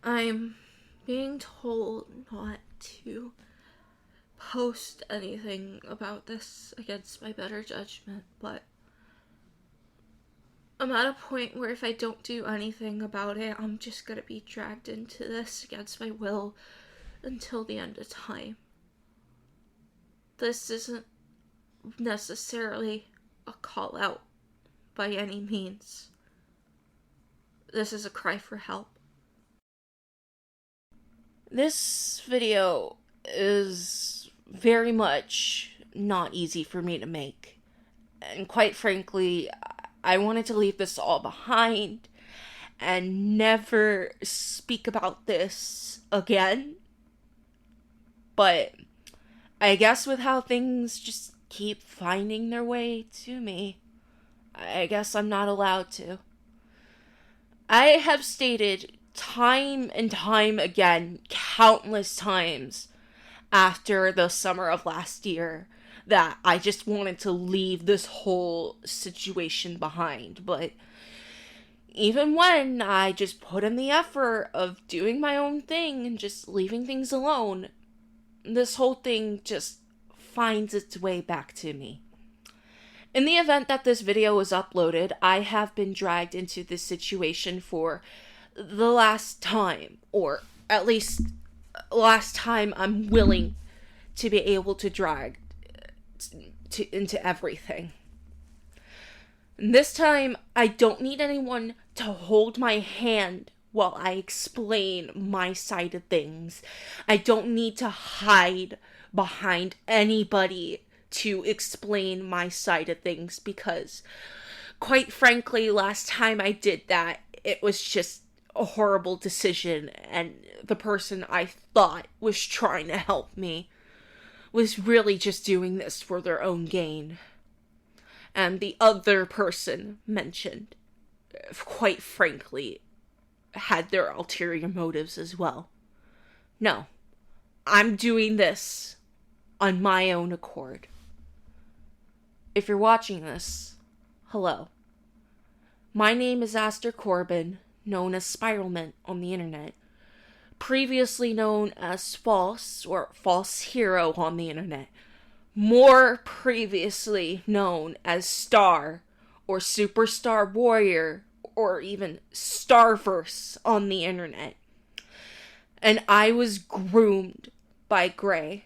I'm being told not to post anything about this against my better judgment, but I'm at a point where if I don't do anything about it, I'm just gonna be dragged into this against my will until the end of time. This isn't necessarily a call out by any means. This is a cry for help. This video is very much not easy for me to make. And quite frankly, I wanted to leave this all behind and never speak about this again. But I guess with how things just keep finding their way to me, I guess I'm not allowed to. I have stated time and time again, countless times, after the summer of last year, that I just wanted to leave this whole situation behind. But even when I just put in the effort of doing my own thing and just leaving things alone, this whole thing just finds its way back to me. In the event that this video is uploaded, I have been dragged into this situation for the last time, or at least last time I'm willing to be able to drag into everything. And this time, I don't need anyone to hold my hand while I explain my side of things. I don't need to hide behind anybody to explain my side of things, because quite frankly, last time I did that, it was just a horrible decision, and the person I thought was trying to help me was really just doing this for their own gain. And the other person mentioned, quite frankly, had their ulterior motives as well. No, I'm doing this on my own accord. If you're watching this, hello. My name is Aster Corbin, known as Spiralment on the internet. Previously known as False, or False Hero on the internet. More previously known as Star, or Superstar Warrior, or even Starverse on the internet. And I was groomed by Gray,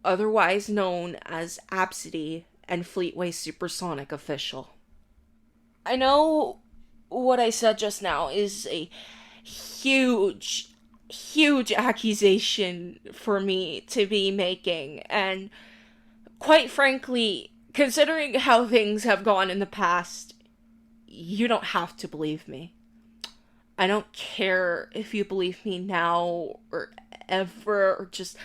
otherwise known as Abcity and FleetwaysuperSonicVA Official. I know what I said just now is a huge accusation for me to be making, and quite frankly, considering how things have gone in the past, you don't have to believe me. I don't care if you believe me now or ever, or just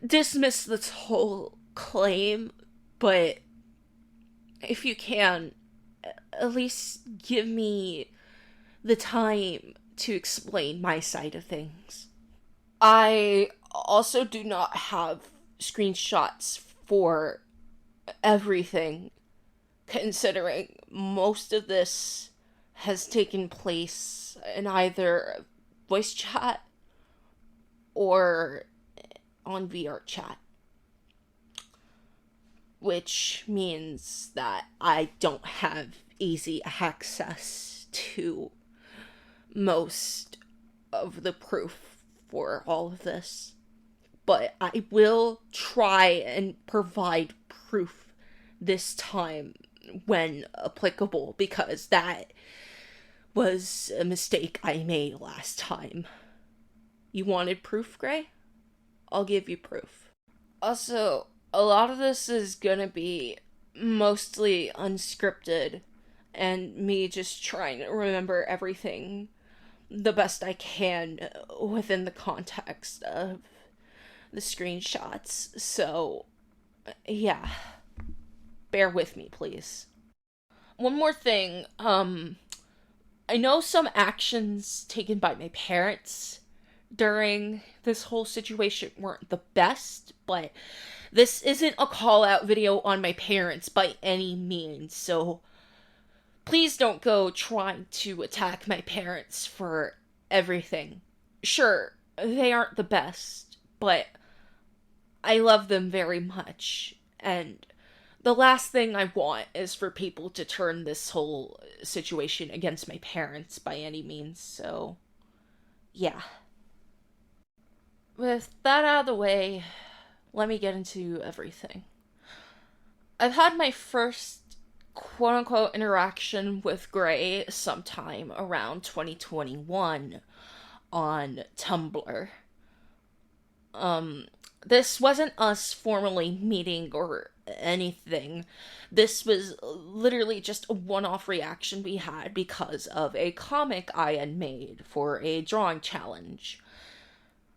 dismiss this whole claim, but if you can, at least give me the time to explain my side of things. I also do not have screenshots for everything, considering most of this has taken place in either voice chat or on VR chat, which means that I don't have easy access to most of the proof for all of this. But I will try and provide proof this time when applicable, because that was a mistake I made last time. You wanted proof, Gray? I'll give you proof. Also, a lot of this is gonna be mostly unscripted and me just trying to remember everything the best I can within the context of the screenshots. So, yeah. Bear with me, please. One more thing, I know some actions taken by my parents during this whole situation weren't the best, but this isn't a call-out video on my parents by any means, so please don't go trying to attack my parents for everything Sure, they aren't the best, but I love them very much. And the last thing I want is for people to turn this whole situation against my parents by any means, so yeah. With that out of the way, let me get into everything. I've had my first quote unquote interaction with Gray sometime around 2021 on Tumblr. This wasn't us formally meeting or anything. This was literally just a one off reaction we had because of a comic I had made for a drawing challenge.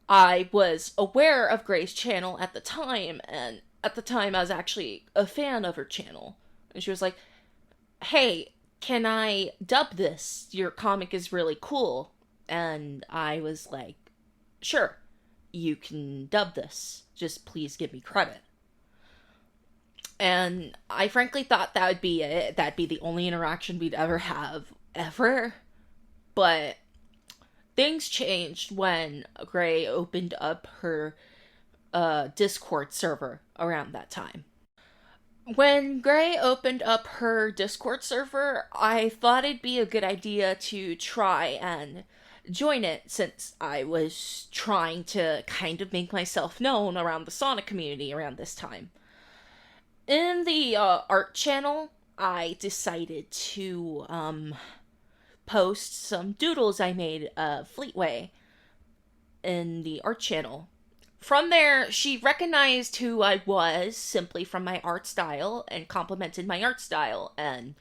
I was aware of Gray's channel at the time, and at the time I was actually a fan of her channel. And she was like, hey, can I dub this? Your comic is really cool. And I was like, sure, you can dub this. Just please give me credit. And I frankly thought that would be it. That'd be the only interaction we'd ever have, ever. But things changed when Gray opened up her Discord server around that time. When Gray opened up her Discord server, I thought it'd be a good idea to try and join it since I was trying to kind of make myself known around the Sonic community around this time. In the art channel, I decided to post some doodles I made of Fleetway in the art channel. From there, she recognized who I was simply from my art style and complimented my art style, and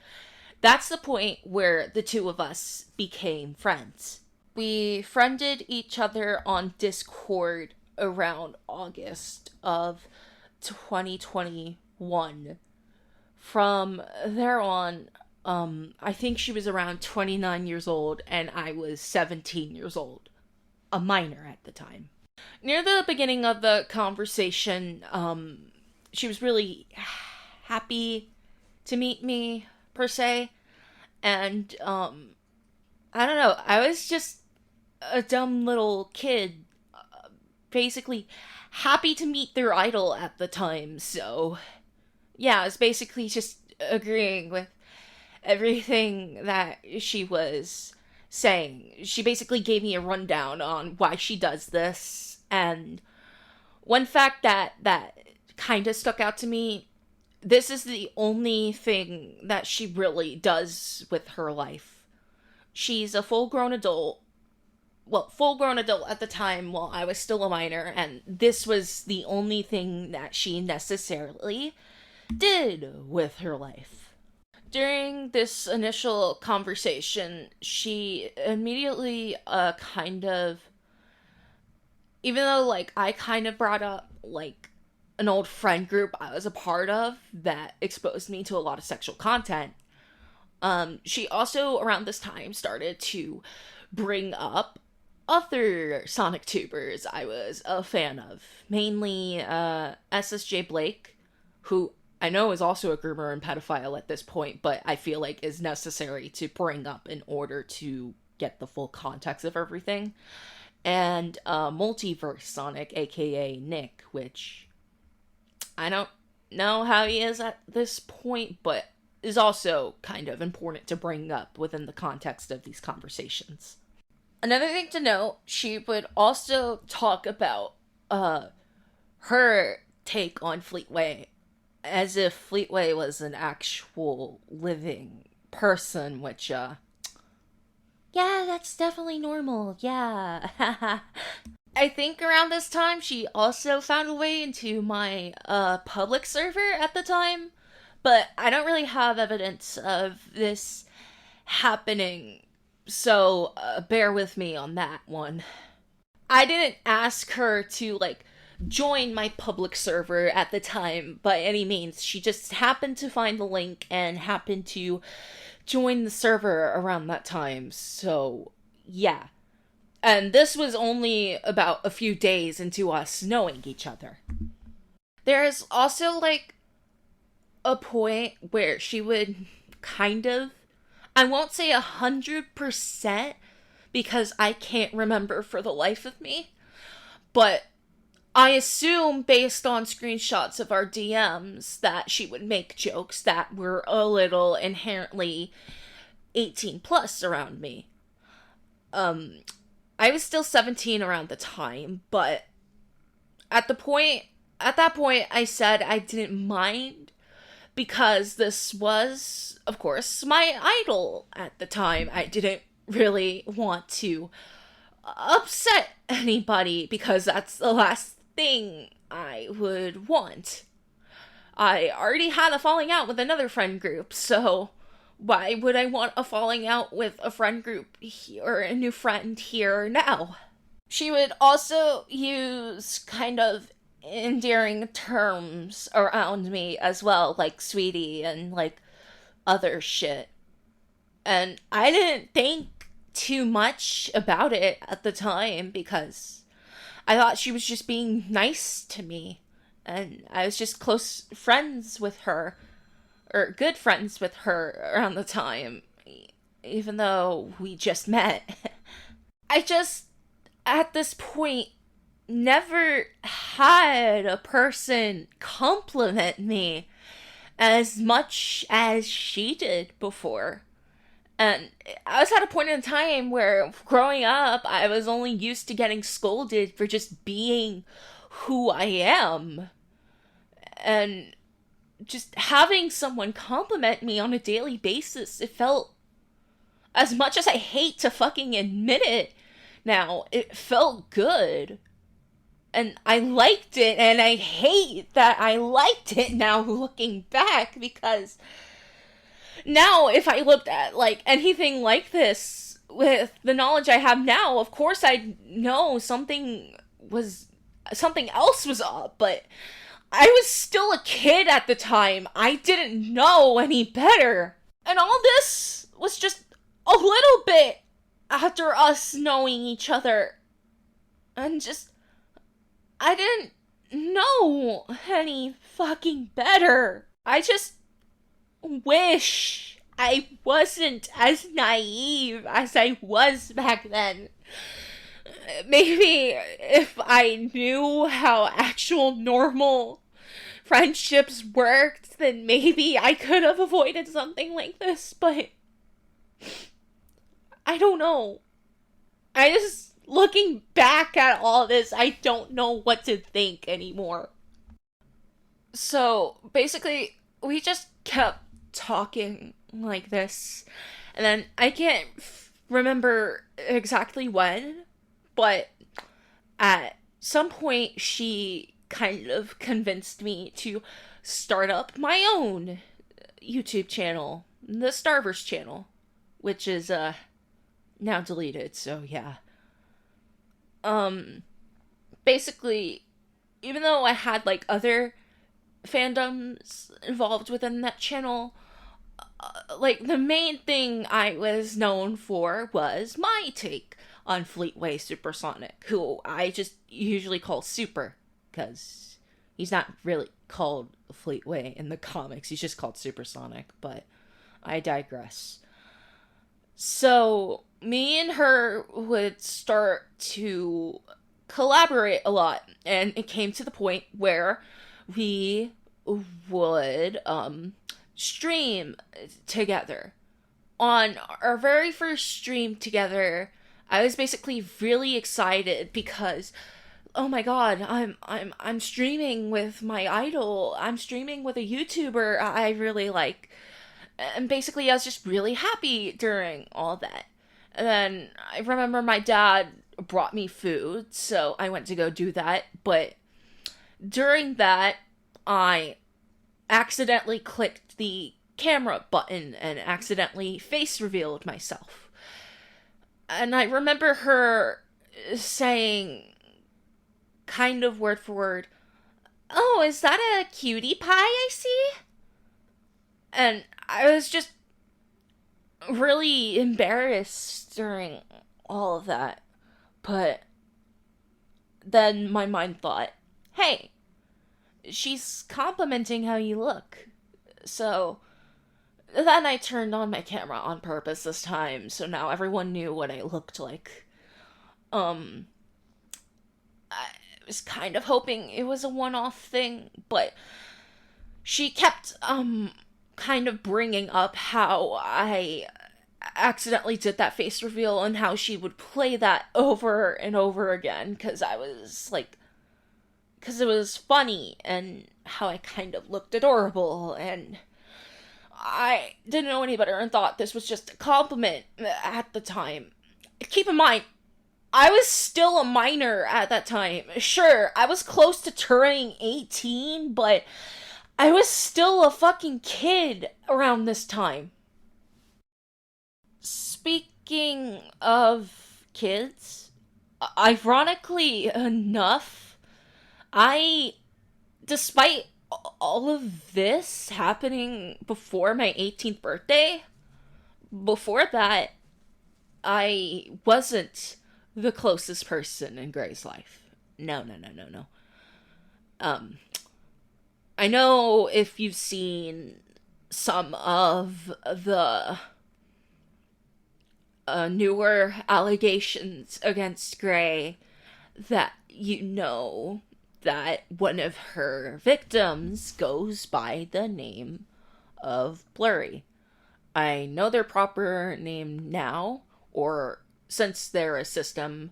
that's the point where the two of us became friends. We friended each other on Discord around August of 2021. From there on, I think she was around 29 years old and I was 17 years old. A minor at the time. Near the beginning of the conversation, she was really happy to meet me, per se. And, I don't know, I was just a dumb little kid, basically happy to meet their idol at the time, so yeah, I was basically just agreeing with everything that she was saying. She basically gave me a rundown on why she does this, and one fact that kind of stuck out to me, this is the only thing that she really does with her life. She's a full-grown adult. Well, full-grown adult at the time while I was still a minor, and this was the only thing that she necessarily did with her life. During this initial conversation, she immediately even though, like, I kind of brought up, like, an old friend group I was a part of that exposed me to a lot of sexual content, she also, around this time, started to bring up other Sonic tubers I was a fan of. Mainly, SSJ Blake, who I know is also a groomer and pedophile at this point, but I feel like is necessary to bring up in order to get the full context of everything. And Multiverse Sonic, aka Nick, which I don't know how he is at this point, but is also kind of important to bring up within the context of these conversations. Another thing to note, she would also talk about her take on Fleetway as if Fleetway was an actual living person, which, yeah, that's definitely normal, yeah. I think around this time, she also found a way into my public server at the time, but I don't really have evidence of this happening, so bear with me on that one. I didn't ask her to, like, join my public server at the time by any means. She just happened to find the link and happened to join the server around that time, so yeah. And this was only about a few days into us knowing each other. There's also, like, a point where she would kind of, I won't say 100%, because I can't remember for the life of me. But I assume, based on screenshots of our DMs, that she would make jokes that were a little inherently 18 plus around me. I was still 17 around the time, but at that point, I said I didn't mind because this was, of course, my idol at the time. I didn't really want to upset anybody because that's the last thing I would want. I already had a falling out with another friend group, so why would I want a falling out with a friend group or a new friend here now? She would also use kind of endearing terms around me as well, like sweetie and like other shit. And I didn't think too much about it at the time because I thought she was just being nice to me. And I was just close friends with her, or good friends with her around the time, even though we just met. I just, at this point, never had a person compliment me as much as she did before. And I was at a point in time where, growing up, I was only used to getting scolded for just being who I am. And just having someone compliment me on a daily basis, it felt, as much as I hate to fucking admit it now, it felt good. And I liked it, and I hate that I liked it now looking back, because now if I looked at like anything like this with the knowledge I have now, of course I'd know something else was up, but I was still a kid at the time. I didn't know any better. And all this was just a little bit after us knowing each other. And just, I didn't know any fucking better. I just wish I wasn't as naive as I was back then. Maybe if I knew how actual normal friendships worked, then maybe I could have avoided something like this, but I don't know. Looking back at all this, I don't know what to think anymore. So, basically, we just kept talking like this, and then I can't remember exactly when, but at some point she kind of convinced me to start up my own YouTube channel, the Starverse channel, which is now deleted, so yeah. Basically, even though I had like other fandoms involved within that channel, like the main thing I was known for was my take on Fleetway Supersonic, who I just usually call Super, because he's not really called Fleetway in the comics, he's just called Supersonic, but I digress. So, me and her would start to collaborate a lot, and it came to the point where we would, stream together. On our very first stream together, I was basically really excited because, oh my god, I'm streaming with my idol. I'm streaming with a YouTuber I really like. And basically I was just really happy during all that. And then I remember my dad brought me food, so I went to go do that, but during that I accidentally clicked the camera button and accidentally face revealed myself. And I remember her saying, kind of word for word, "Oh, is that a cutie pie I see?" And I was just really embarrassed during all of that. But then my mind thought, hey, she's complimenting how you look. So Then I turned on my camera on purpose this time, so now everyone knew what I looked like. Um, I was kind of hoping it was a one-off thing, but she kept, kind of bringing up how I accidentally did that face reveal and how she would play that over and over again because I was like, because it was funny and how I kind of looked adorable, and I didn't know any better and thought this was just a compliment at the time. Keep in mind, I was still a minor at that time. Sure, I was close to turning 18, but I was still a fucking kid around this time. Speaking of kids, ironically enough, I, despite all of this happening before my 18th birthday, before that, I wasn't the closest person in Gray's life. No, no, no, no, no. Um, I know if you've seen some of the newer allegations against Gray, that you know that one of her victims goes by the name of Blurry. I know their proper name now, or since they're a system,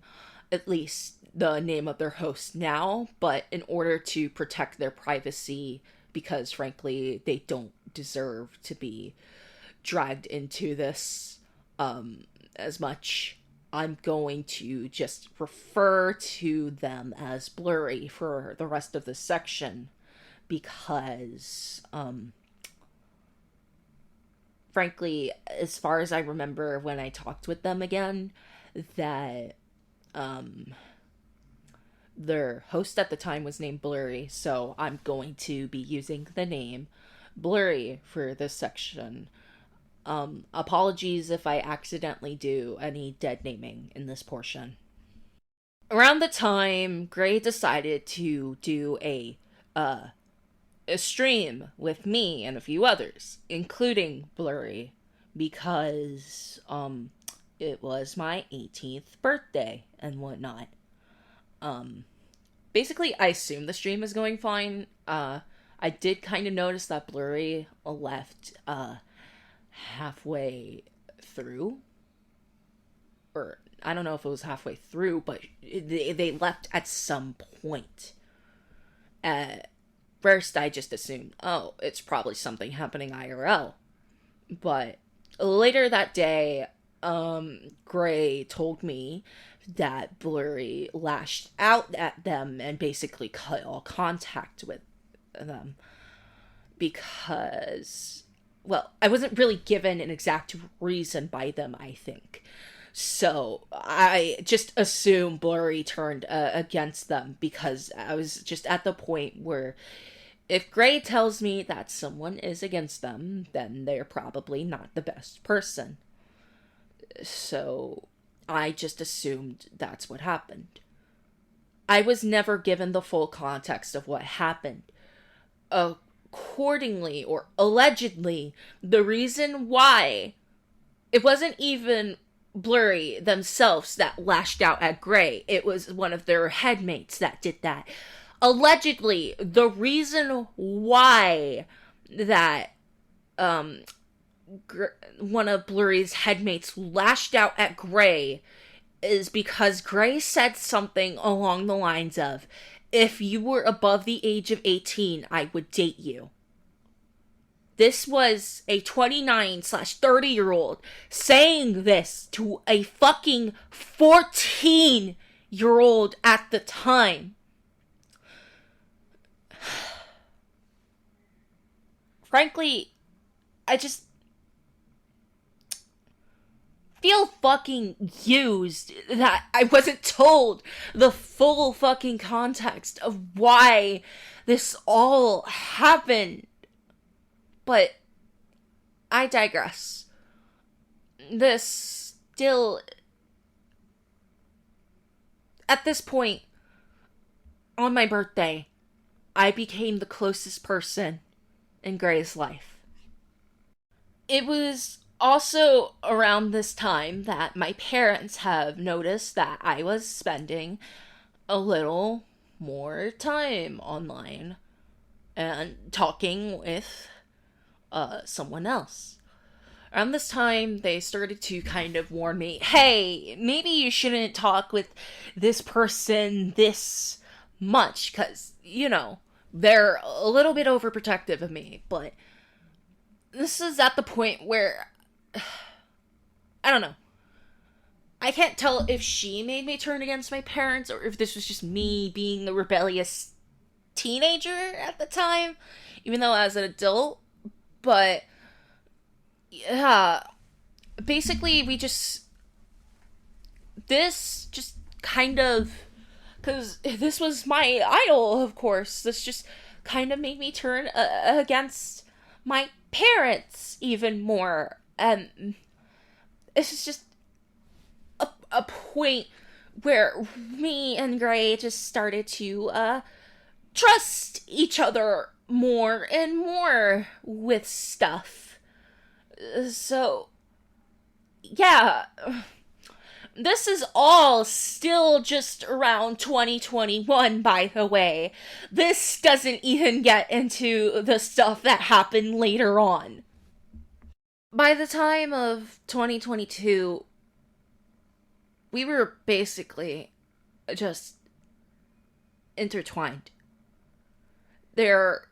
at least the name of their host now, but in order to protect their privacy, because frankly, they don't deserve to be dragged into this as much, I'm going to just refer to them as Blurry for the rest of this section because, frankly, as far as I remember when I talked with them again, that their host at the time was named Blurry, so I'm going to be using the name Blurry for this section. Apologies if I accidentally do any dead naming in this portion. Around the time Gray decided to do a stream with me and a few others, including Blurry, because it was my 18th birthday and whatnot. Basically, I assumed the stream was going fine. I did kind of notice that Blurry left halfway through, or I don't know if it was halfway through, but they left at some point. At first, I just assumed, oh, it's probably something happening IRL. But later that day, Gray told me that Blurry lashed out at them and basically cut all contact with them because, well, I wasn't really given an exact reason by them, I think. So I just assumed Blurry turned against them because I was just at the point where if Gray tells me that someone is against them, then they're probably not the best person. So I just assumed that's what happened. I was never given the full context of what happened. Accordingly, or allegedly, the reason why it wasn't even Blurry themselves that lashed out at Gray. It was one of their headmates that did that. Allegedly, the reason why that one of Blurry's headmates lashed out at Gray is because Gray said something along the lines of, if you were above the age of 18, I would date you. This was a 29/30-year-old saying this to a fucking 14-year-old at the time. Frankly, I just feel fucking used that I wasn't told the full fucking context of why this all happened. But I digress. This still, at this point, on my birthday, I became the closest person in Gray's life. It was also around this time that my parents have noticed that I was spending a little more time online and talking with someone else. Around this time, they started to kind of warn me, hey, maybe you shouldn't talk with this person this much, because, they're a little bit overprotective of me. But this is at the point where, I don't know. I can't tell if she made me turn against my parents or if this was just me being the rebellious teenager at the time, even though as an adult. But yeah, basically this just kind of, because this was my idol, of course, this just kind of made me turn against my parents even more. And this is just a point where me and Gray just started to trust each other more and more with stuff. So, yeah. This is all still just around 2021, by the way. This doesn't even get into the stuff that happened later on. By the time of 2022, we were basically just intertwined. There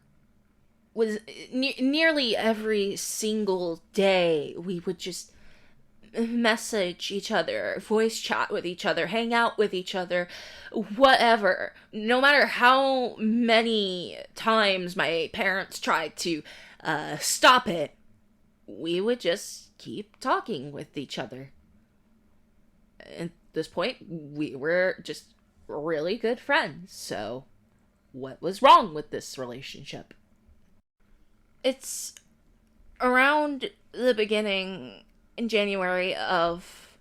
was nearly every single day we would just message each other, voice chat with each other, hang out with each other, whatever. No matter how many times my parents tried to stop it, we would just keep talking with each other. At this point, we were just really good friends, so what was wrong with this relationship? It's around the beginning in January of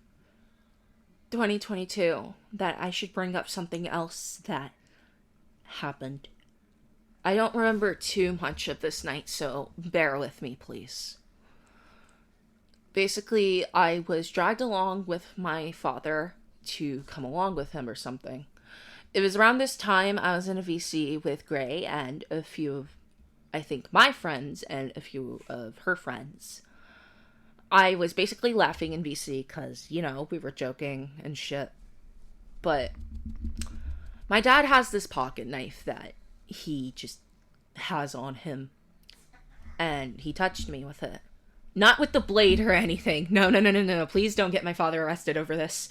2022 that I should bring up something else that happened. I don't remember too much of this night, so bear with me, please. Basically, I was dragged along with my father to come along with him or something. It was around this time I was in a VC with Gray and a few of, I think, my friends and a few of her friends. I was basically laughing in VC because, we were joking and shit. But my dad has this pocket knife that he just has on him. And he touched me with it. Not with the blade or anything. No. Please don't get my father arrested over this.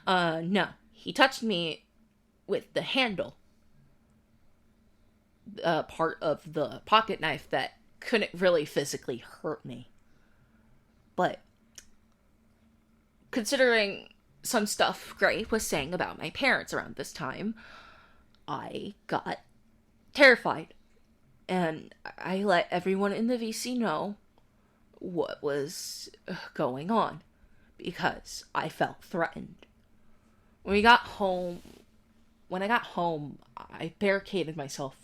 No. He touched me with the handle. Part of the pocket knife that couldn't really physically hurt me. But considering some stuff Gray was saying about my parents around this time, I got terrified. And I let everyone in the VC know what was going on because I felt threatened. When I got home, I barricaded myself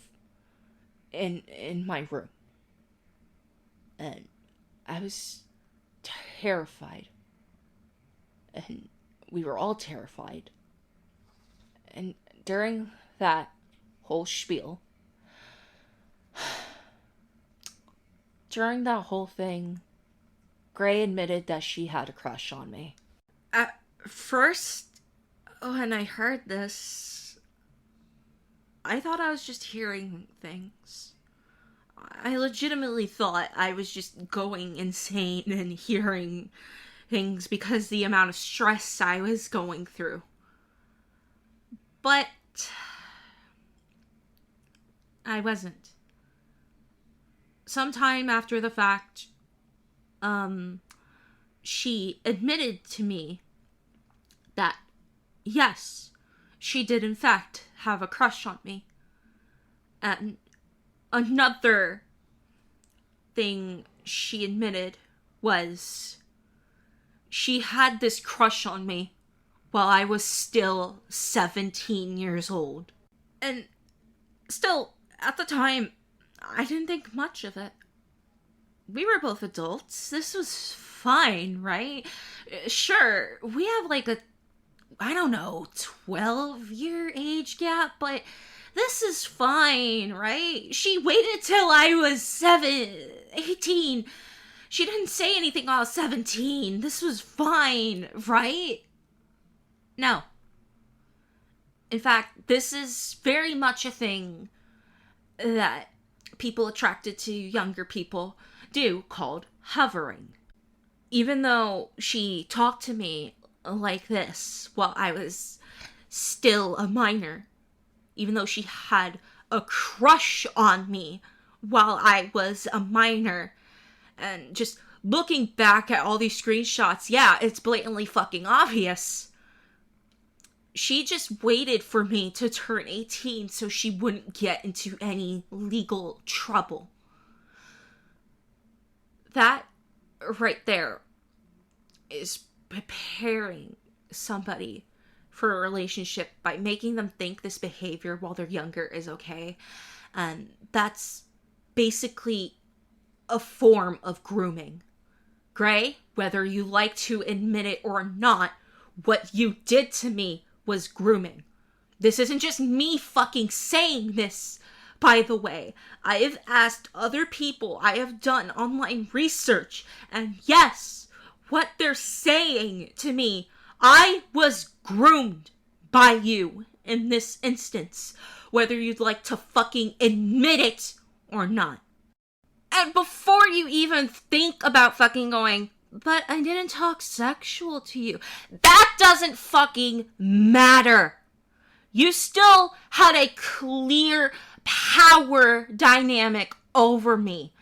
in my room. And I was terrified. And we were all terrified. And during that whole spiel, during that whole thing, Gray admitted that she had a crush on me. At first, when I heard this, I thought I was just hearing things. I legitimately thought I was just going insane and hearing things because the amount of stress I was going through. But I wasn't. Sometime after the fact, she admitted to me that, yes, she did in fact have a crush on me. And another thing she admitted was she had this crush on me while I was still 17 years old. And still, at the time, I didn't think much of it. we were both adults. This was fine, right? Sure, we have like a, I don't know, 12-year age gap, but this is fine, right? She waited till I was 18. She didn't say anything while I was 17. This was fine, right? No. In fact, this is very much a thing that people attracted to younger people do, called hovering. Even though she talked to me like this while I was still a minor, even though she had a crush on me while I was a minor, and just looking back at all these screenshots, yeah, it's blatantly fucking obvious. She just waited for me to turn 18 so she wouldn't get into any legal trouble. That right there is preparing somebody for a relationship by making them think this behavior while they're younger is okay. And that's basically a form of grooming. Gray, whether you like to admit it or not, what you did to me was grooming. This isn't just me fucking saying this, by the way. I have asked other people, I have done online research, and yes, what they're saying to me, I was groomed by you in this instance, whether you'd like to fucking admit it or not. And before you even think about fucking going, but I didn't talk sexual to you, that doesn't fucking matter. You still had a clear power dynamic over me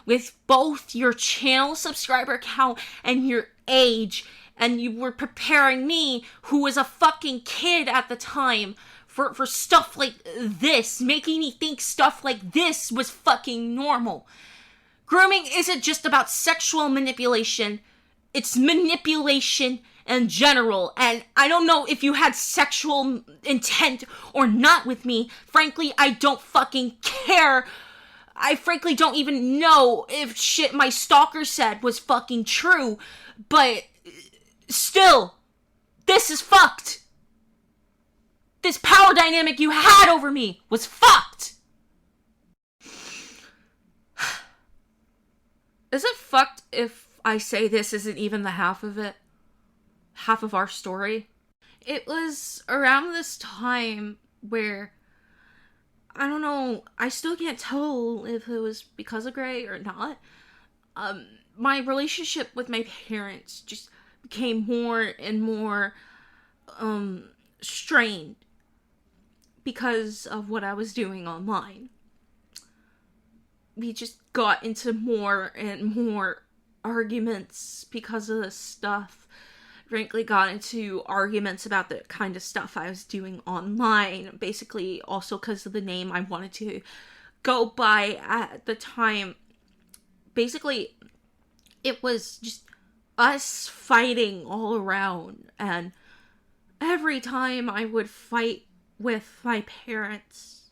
with both your channel subscriber count and your age, and you were preparing me, who was a fucking kid at the time, for stuff like this, making me think stuff like this was fucking normal. Grooming isn't just about sexual manipulation. It's manipulation in general. And I don't know if you had sexual intent or not with me. Frankly, I don't fucking care. I frankly don't even know if shit my stalker said was fucking true. But still, this is fucked. This power dynamic you had over me was fucked. Is it fucked if I say this isn't even the half of it? Half of our story? It was around this time where, I don't know, I still can't tell if it was because of Gray or not. My relationship with my parents just became more and more, strained because of what I was doing online. We just got into more and more arguments because of this stuff. Frankly, got into arguments about the kind of stuff I was doing online. Basically, also because of the name I wanted to go by at the time. Basically, it was just us fighting all around. And every time I would fight with my parents,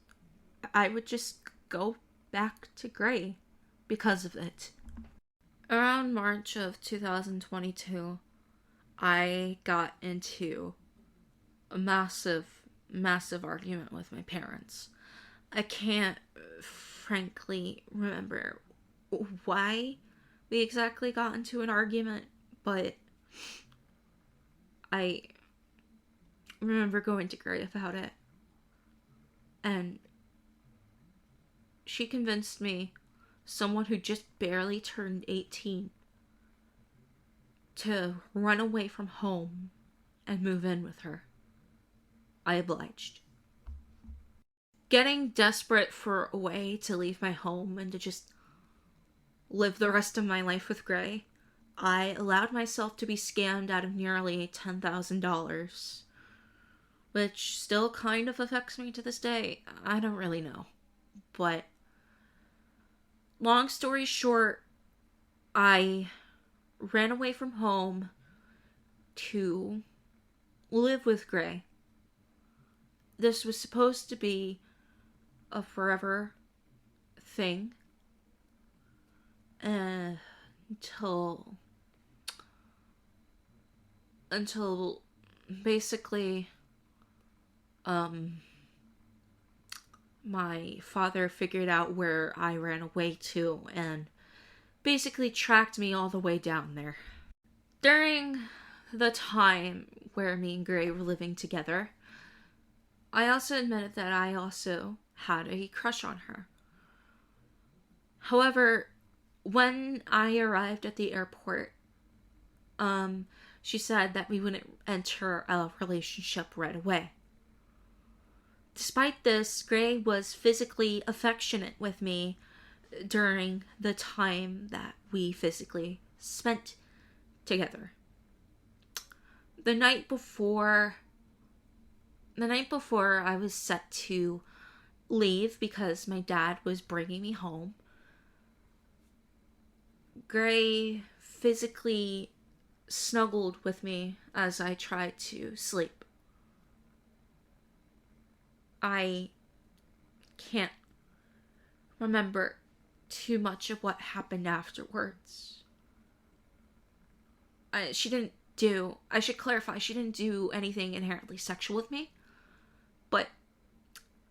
I would just go back to Gray because of it. Around March of 2022, I got into a massive argument with my parents. I can't frankly remember why we exactly got into an argument, but I remember going to Gray about it. And she convinced me, someone who just barely turned 18, to run away from home and move in with her. I obliged. Getting desperate for a way to leave my home and to just live the rest of my life with Gray, I allowed myself to be scammed out of nearly $10,000, which still kind of affects me to this day. I don't really know. But long story short, I ran away from home to live with Gray. This was supposed to be a forever thing. until basically my father figured out where I ran away to and basically tracked me all the way down there. During the time where me and Gray were living together, I also admitted that I also had a crush on her. However, when I arrived at the airport, she said that we wouldn't enter a relationship right away. Despite this, Gray was physically affectionate with me during the time that we physically spent together. The night before I was set to leave because my dad was bringing me home, Gray physically snuggled with me as I tried to sleep. I can't remember too much of what happened afterwards. I should clarify, she didn't do anything inherently sexual with me, but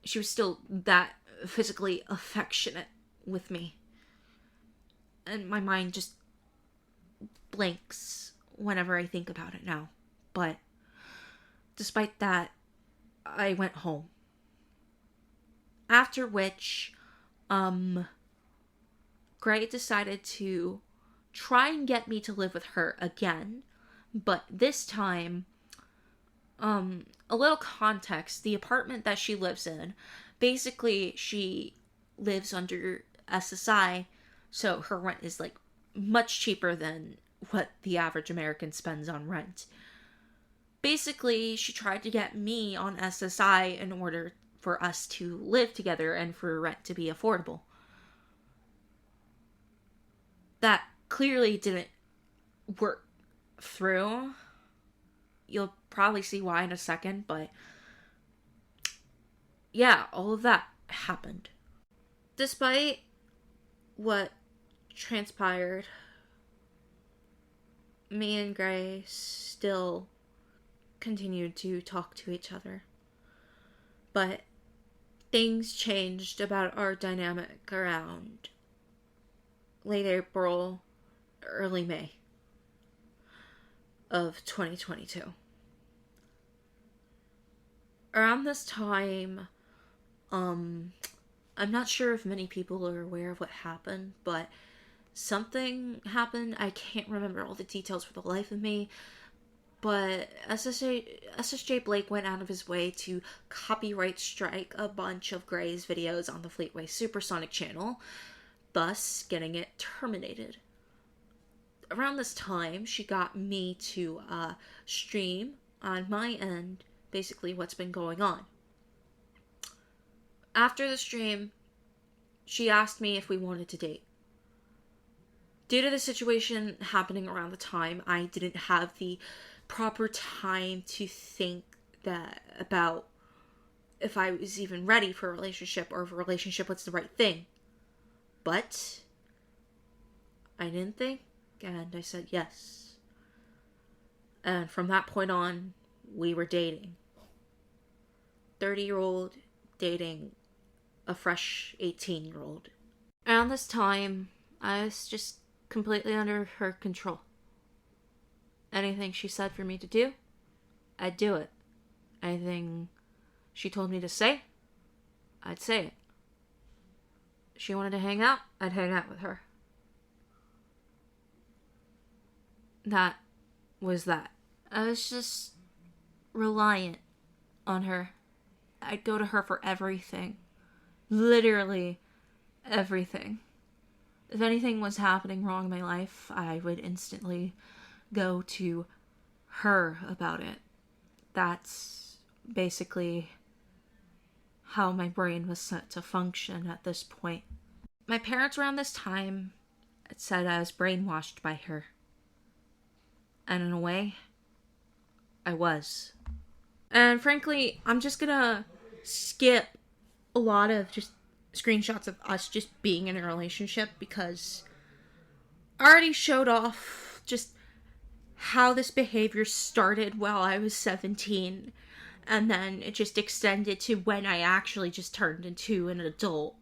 she was still that physically affectionate with me. And my mind just blanks whenever I think about it now. But despite that, I went home. After which, Gray decided to try and get me to live with her again. But this time, a little context, the apartment that she lives in, basically she lives under SSI, so her rent is like much cheaper than what the average American spends on rent. Basically, she tried to get me on SSI in order for us to live together and for rent to be affordable. That clearly didn't work through. You'll probably see why in a second, but yeah, all of that happened. Despite what transpired, me and Gray still continued to talk to each other. But things changed about our dynamic around late April, early May of 2022. Around this time, I'm not sure if many people are aware of what happened, but something happened. I can't remember all the details for the life of me, but SSJ Blake went out of his way to copyright strike a bunch of Gray's videos on the Fleetway Supersonic channel, thus getting it terminated. Around this time, she got me to stream on my end basically what's been going on. After the stream, she asked me if we wanted to date. Due to the situation happening around the time, I didn't have the proper time to think about if I was even ready for a relationship or if a relationship was the right thing. But I didn't think, and I said yes. And from that point on, we were dating. 30-year-old dating a fresh 18-year-old. Around this time, I was just completely under her control. Anything she said for me to do, I'd do it. Anything she told me to say, I'd say it. She wanted to hang out, I'd hang out with her. That was that. I was just reliant on her. I'd go to her for everything. Literally everything. If anything was happening wrong in my life, I would instantly go to her about it. That's basically how my brain was set to function at this point. My parents around this time said I was brainwashed by her. And in a way, I was. And frankly, I'm just gonna skip a lot of just screenshots of us just being in a relationship because already showed off just how this behavior started while I was 17, and then it just extended to when I actually just turned into an adult.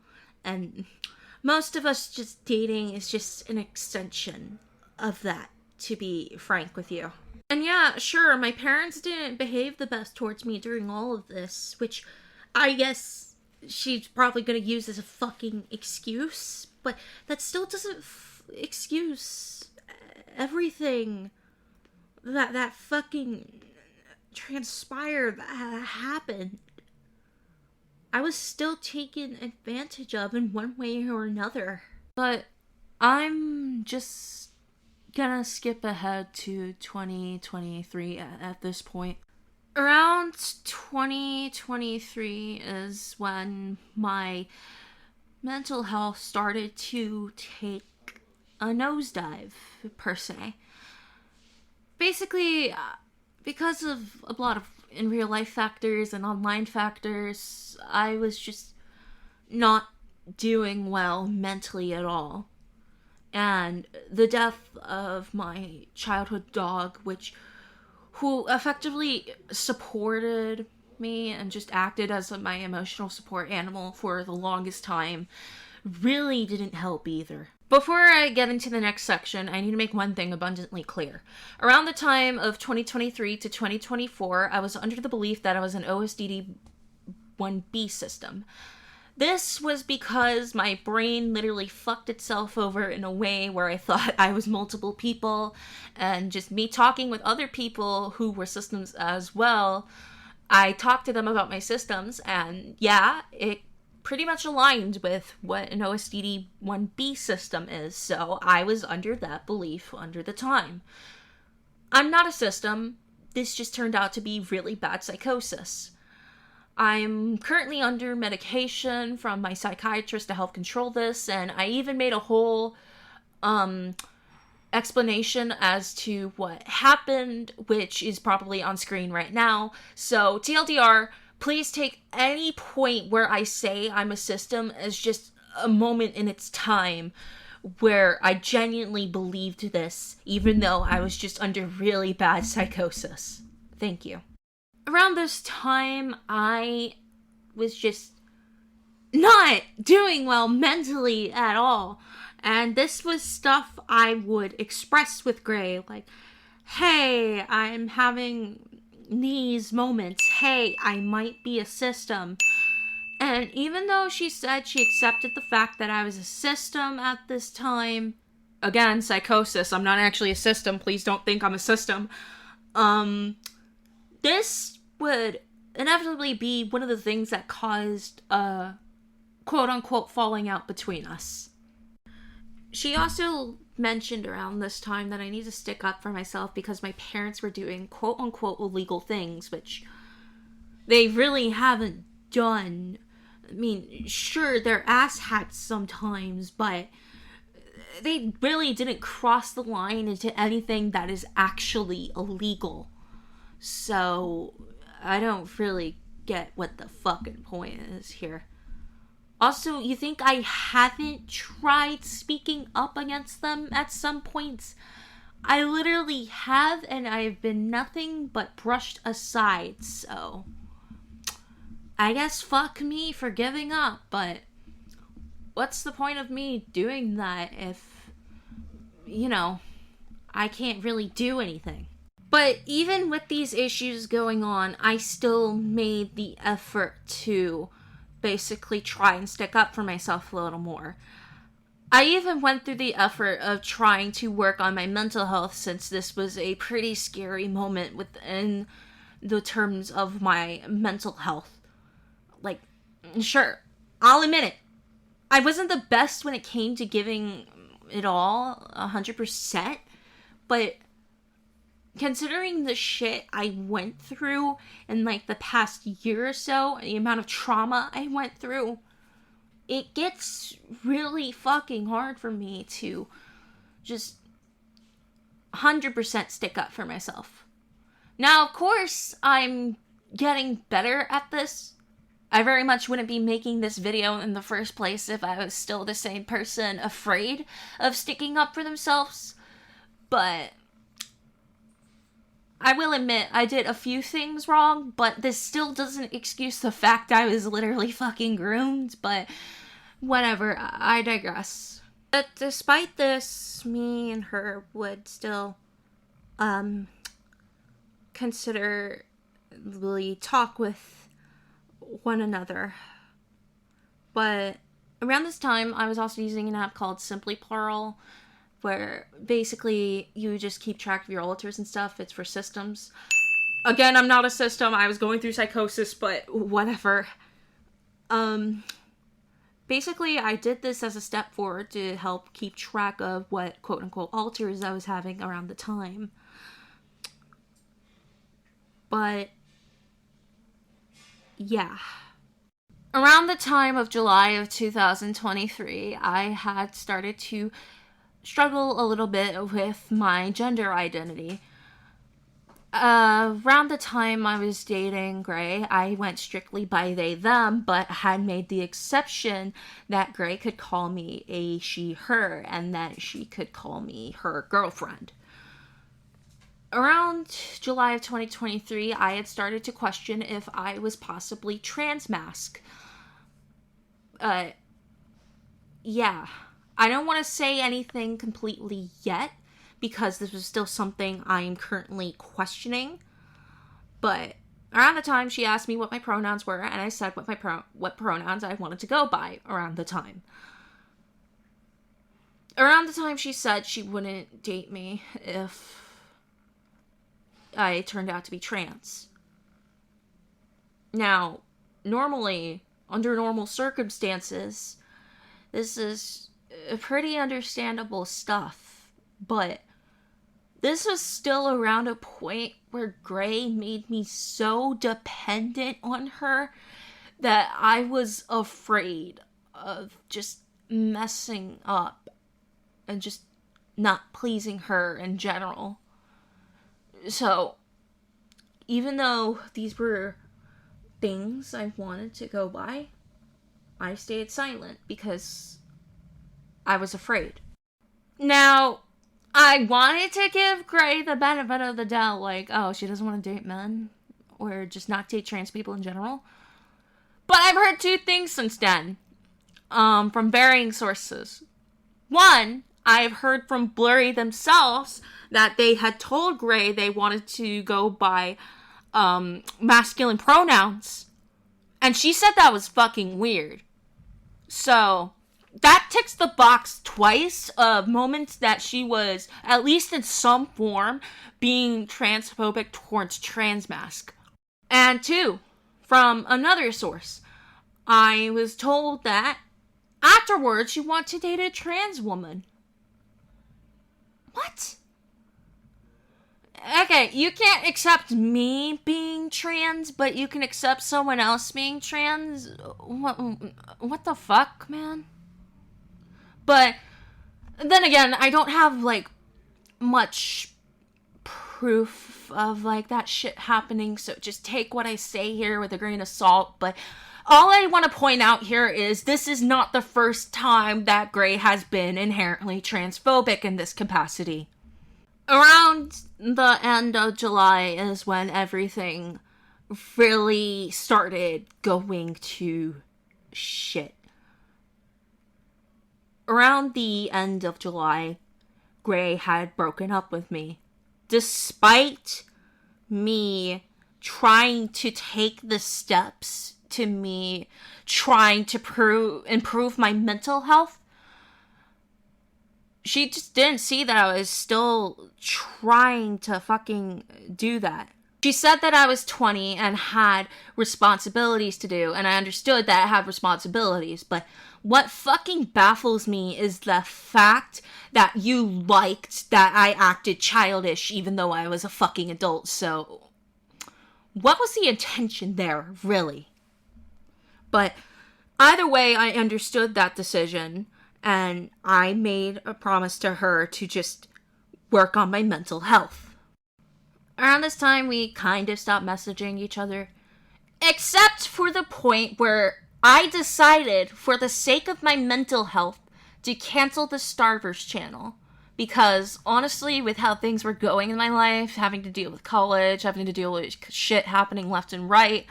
And most of us just dating is just an extension of that, to be frank with you. And yeah, sure, my parents didn't behave the best towards me during all of this, which I guess she's probably gonna use as a fucking excuse, but that still doesn't excuse everything that fucking transpired, that happened. I was still taken advantage of in one way or another. But I'm just gonna skip ahead to 2023 at this point. Around 2023 is when my mental health started to take a nosedive, per se. Basically, because of a lot of in real life factors and online factors, I was just not doing well mentally at all. And the death of my childhood dog, who effectively supported me and just acted as my emotional support animal for the longest time, really didn't help either. Before I get into the next section, I need to make one thing abundantly clear. Around the time of 2023 to 2024, I was under the belief that I was an OSDD 1B system. This was because my brain literally fucked itself over in a way where I thought I was multiple people, and just me talking with other people who were systems as well, I talked to them about my systems, and yeah, it pretty much aligned with what an OSDD 1B system is, so I was under that belief under the time. I'm not a system. This just turned out to be really bad psychosis. I'm currently under medication from my psychiatrist to help control this, and I even made a whole explanation as to what happened, which is probably on screen right now. So TLDR, please take any point where I say I'm a system as just a moment in its time where I genuinely believed this, even though I was just under really bad psychosis. Thank you. Around this time, I was just not doing well mentally at all. And this was stuff I would express with Gray, like, hey, I'm having these moments. Hey, I might be a system. And even though she said she accepted the fact that I was a system at this time, again, psychosis, I'm not actually a system, please don't think I'm a system, this would inevitably be one of the things that caused a quote-unquote falling out between us. She also mentioned around this time that I need to stick up for myself because my parents were doing quote-unquote illegal things, which they really haven't done. I mean, sure, they're asshats sometimes, but they really didn't cross the line into anything that is actually illegal. So, I don't really get what the fucking point is here. Also, you think I haven't tried speaking up against them at some points? I literally have, and I've been nothing but brushed aside, so I guess fuck me for giving up, but what's the point of me doing that if, I can't really do anything? But even with these issues going on, I still made the effort to basically try and stick up for myself a little more. I even went through the effort of trying to work on my mental health, since this was a pretty scary moment within the terms of my mental health. Like, sure, I'll admit it. I wasn't the best when it came to giving it all 100%, but considering the shit I went through in the past year or so, the amount of trauma I went through, it gets really fucking hard for me to just 100% stick up for myself. Now, of course, I'm getting better at this, I very much wouldn't be making this video in the first place if I was still the same person afraid of sticking up for themselves. But I will admit I did a few things wrong, but this still doesn't excuse the fact I was literally fucking groomed, but whatever, I digress. But despite this, me and her would still, considerably talk with one another. But around this time, I was also using an app called Simply Plural, where basically you just keep track of your alters and stuff. It's for systems. Again, I'm not a system. I was going through psychosis, but whatever. Basically, I did this as a step forward to help keep track of what quote-unquote alters I was having around the time. But yeah. Around the time of July of 2023, I had started to struggle a little bit with my gender identity. Around the time I was dating Gray, I went strictly by they, them, but had made the exception that Gray could call me a she, her, and that she could call me her girlfriend. Around July of 2023, I had started to question if I was possibly transmasc. Yeah. I don't want to say anything completely yet, because this was still something I am currently questioning. But around the time, she asked me what my pronouns were, and I said what pronouns I wanted to go by around the time. Around the time, she said she wouldn't date me if I turned out to be trans. Now, normally, under normal circumstances, this is pretty understandable stuff, but this was still around a point where Gray made me so dependent on her that I was afraid of just messing up and just not pleasing her in general. So, even though these were things I wanted to go by, I stayed silent because I was afraid. Now, I wanted to give Gray the benefit of the doubt, like, oh, she doesn't want to date men, or just not date trans people in general. But I've heard two things since then, from varying sources. One, I've heard from Blurry themselves that they had told Gray they wanted to go by masculine pronouns, and she said that was fucking weird. So that ticks the box twice of moments that she was, at least in some form, being transphobic towards transmasc. And two, from another source, I was told that afterwards she wanted to date a trans woman. What? Okay, you can't accept me being trans, but you can accept someone else being trans? What the fuck, man? But then again, I don't have, like, much proof of, like, that shit happening, so just take what I say here with a grain of salt. But all I want to point out here is this is not the first time that Gray has been inherently transphobic in this capacity. Around the end of July is when everything really started going to shit. Around the end of July, Gray had broken up with me. Despite me trying to take the steps to me trying to improve my mental health, she just didn't see that I was still trying to fucking do that. She said that I was 20 and had responsibilities to do, and I understood that I have responsibilities, but what fucking baffles me is the fact that you liked that I acted childish even though I was a fucking adult. So, what was the intention there, really? But either way, I understood that decision, and I made a promise to her to just work on my mental health. Around this time, we kind of stopped messaging each other. Except for the point where I decided, for the sake of my mental health, to cancel the Starverse channel. Because, honestly, with how things were going in my life, having to deal with college, having to deal with shit happening left and right,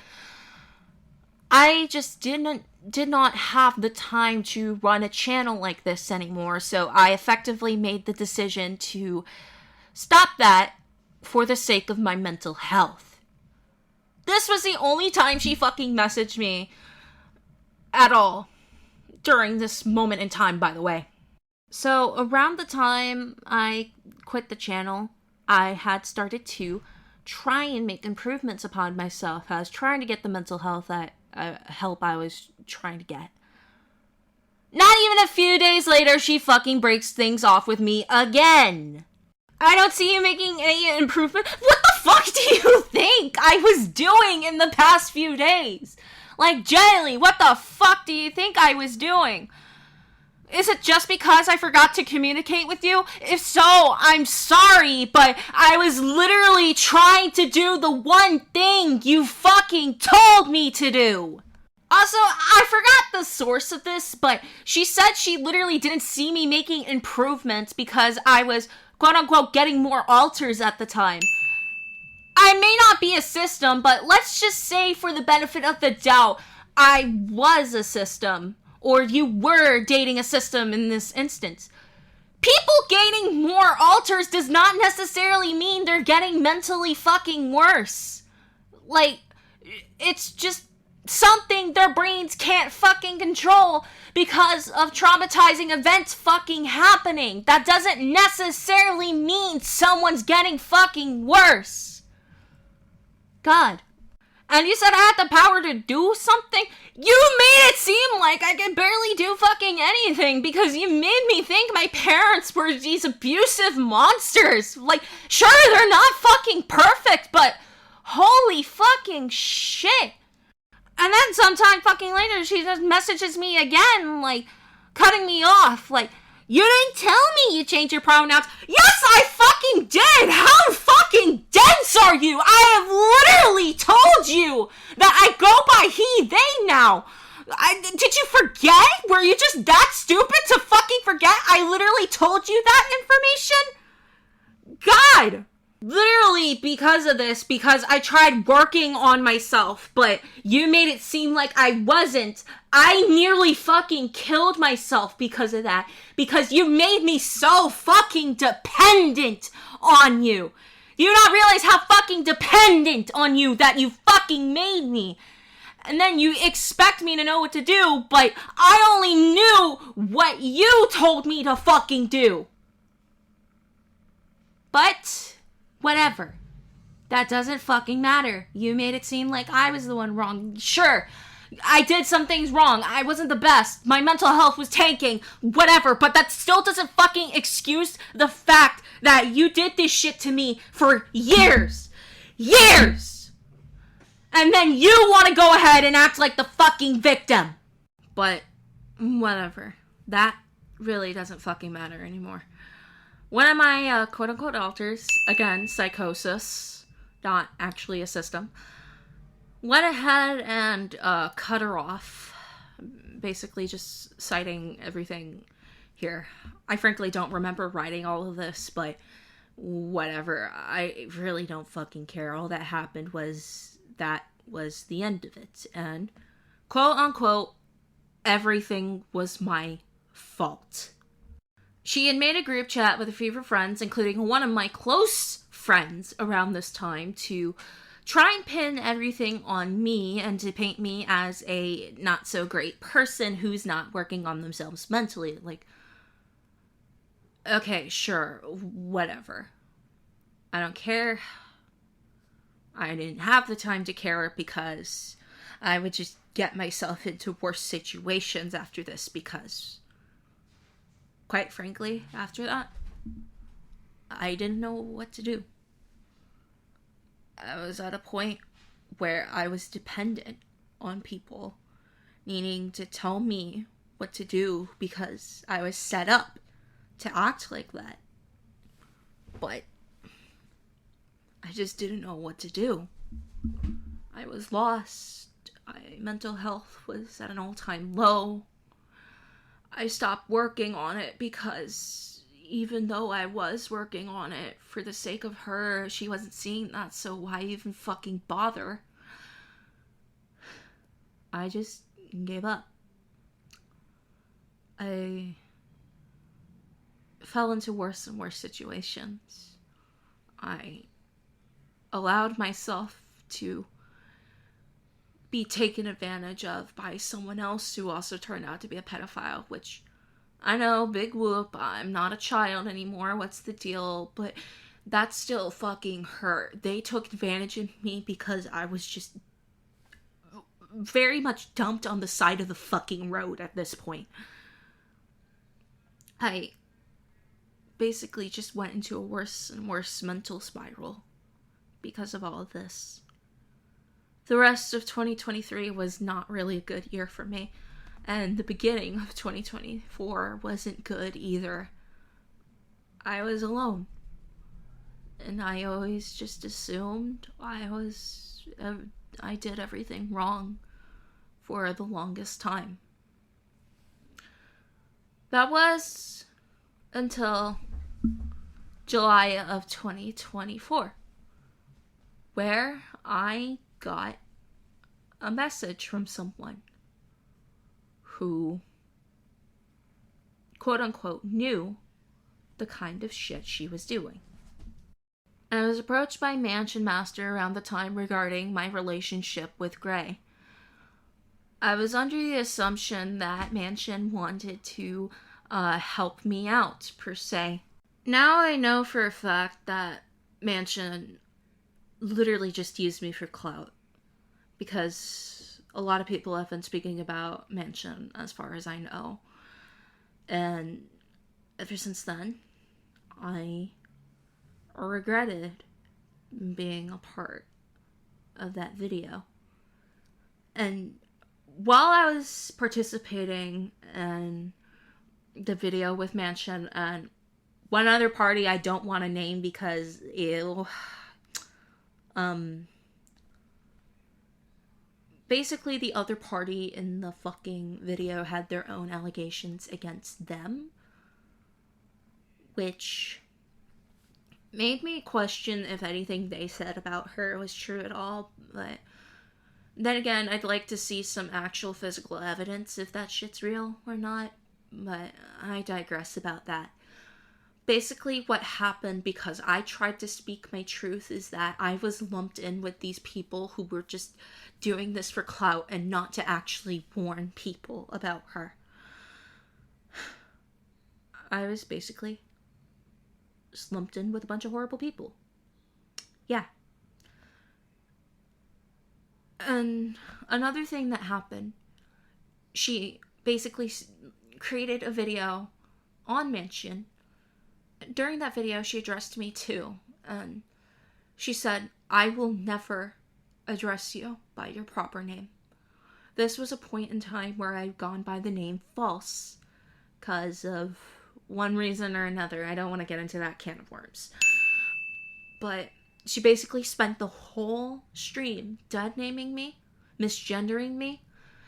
I just did not have the time to run a channel like this anymore, so I effectively made the decision to stop that for the sake of my mental health. This was the only time she fucking messaged me at all during this moment in time, by the way. So, around the time I quit the channel, I had started to try and make improvements upon myself. I was trying to get the mental health help I was trying to get. Not even a few days later, she fucking breaks things off with me again. I don't see you making any improvement. What the fuck do you think I was doing in the past few days? Like, genuinely, what the fuck do you think I was doing? Is it just because I forgot to communicate with you? If so, I'm sorry, but I was literally trying to do the one thing you fucking told me to do. Also, I forgot the source of this, but she said she literally didn't see me making improvements because I was, quote-unquote, getting more alters at the time. I may not be a system, but let's just say for the benefit of the doubt, I was a system. Or you were dating a system in this instance. People gaining more alters does not necessarily mean they're getting mentally fucking worse. Like, it's just something their brains can't fucking control because of traumatizing events fucking happening. That doesn't necessarily mean someone's getting fucking worse. God. And you said I had the power to do something? You made it seem like I could barely do fucking anything because you made me think my parents were these abusive monsters. Like, sure, they're not fucking perfect, but holy fucking shit. And then sometime fucking later, she just messages me again, like, cutting me off, like, you didn't tell me you changed your pronouns. Yes, I fucking did! How fucking dense are you? I have literally told you that I go by he, they now. Did you forget? Were you just that stupid to fucking forget I literally told you that information? God! Literally because of this, because I tried working on myself, but you made it seem like I wasn't. I nearly fucking killed myself because of that. Because you made me so fucking dependent on you. Do you not realize how fucking dependent on you that you fucking made me? And then you expect me to know what to do, but I only knew what you told me to fucking do. But whatever. That doesn't fucking matter. You made it seem like I was the one wrong. Sure, I did some things wrong. I wasn't the best. My mental health was tanking. Whatever. But that still doesn't fucking excuse the fact that you did this shit to me for years. Years! And then you want to go ahead and act like the fucking victim. But whatever. That really doesn't fucking matter anymore. One of my quote-unquote alters, again, psychosis, not actually a system, went ahead and cut her off, basically just citing everything here. I frankly don't remember writing all of this, but whatever. I really don't fucking care. All that happened was that was the end of it. And quote-unquote, everything was my fault. She had made a group chat with a few of her friends, including one of my close friends around this time, to try and pin everything on me and to paint me as a not so great person who's not working on themselves mentally. Like, okay, sure, whatever. I don't care. I didn't have the time to care because I would just get myself into worse situations after this because, quite frankly, after that, I didn't know what to do. I was at a point where I was dependent on people needing to tell me what to do because I was set up to act like that. But I just didn't know what to do. I was lost. My mental health was at an all-time low. I stopped working on it because even though I was working on it for the sake of her, she wasn't seeing that, so why even fucking bother? I just gave up. I fell into worse and worse situations. I allowed myself to be taken advantage of by someone else who also turned out to be a pedophile, which I know, big whoop, I'm not a child anymore, what's the deal? But that still fucking hurt. They took advantage of me because I was just very much dumped on the side of the fucking road at this point. I basically just went into a worse and worse mental spiral because of all of this. The rest of 2023 was not really a good year for me, and the beginning of 2024 wasn't good either. I was alone, and I always just assumed I did everything wrong for the longest time. That was until July of 2024, where I got a message from someone who, quote unquote, knew the kind of shit she was doing. I was approached by Mansion Master around the time regarding my relationship with Gray. I was under the assumption that Mansion wanted to help me out, per se. Now I know for a fact that Mansion literally just used me for clout, because a lot of people have been speaking about Mansion as far as I know, and ever since then I regretted being a part of that video. And while I was participating in the video with Mansion and one other party I don't want to name because ew, basically the other party in the fucking video had their own allegations against them, which made me question if anything they said about her was true at all. But then again, I'd like to see some actual physical evidence if that shit's real or not, but I digress about that. Basically, what happened, because I tried to speak my truth, is that I was lumped in with these people who were just doing this for clout and not to actually warn people about her. I was basically just lumped in with a bunch of horrible people. Yeah. And another thing that happened, she basically created a video on Mansion. During that video, she addressed me too, and she said, "I will never address you by your proper name." This was a point in time where I'd gone by the name False, because of one reason or another. I don't want to get into that can of worms. But she basically spent the whole stream dead-naming me, misgendering me,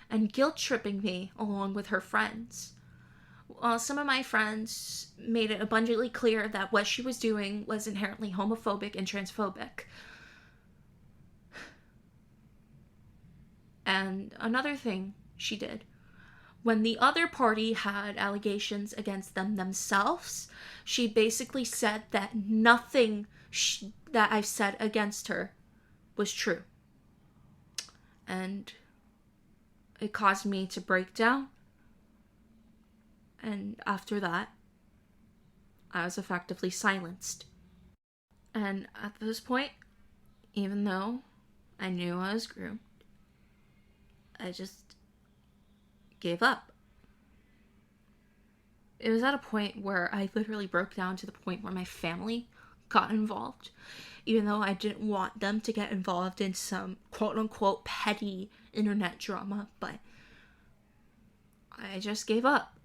and guilt-tripping me along with her friends. Some of my friends made it abundantly clear that what she was doing was inherently homophobic and transphobic. And another thing she did, when the other party had allegations against them themselves, she basically said that nothing that I've said against her was true. And it caused me to break down. And after that, I was effectively silenced. And at this point, even though I knew I was groomed, I just gave up. It was at a point where I literally broke down to the point where my family got involved, even though I didn't want them to get involved in some quote-unquote petty internet drama, but I just gave up.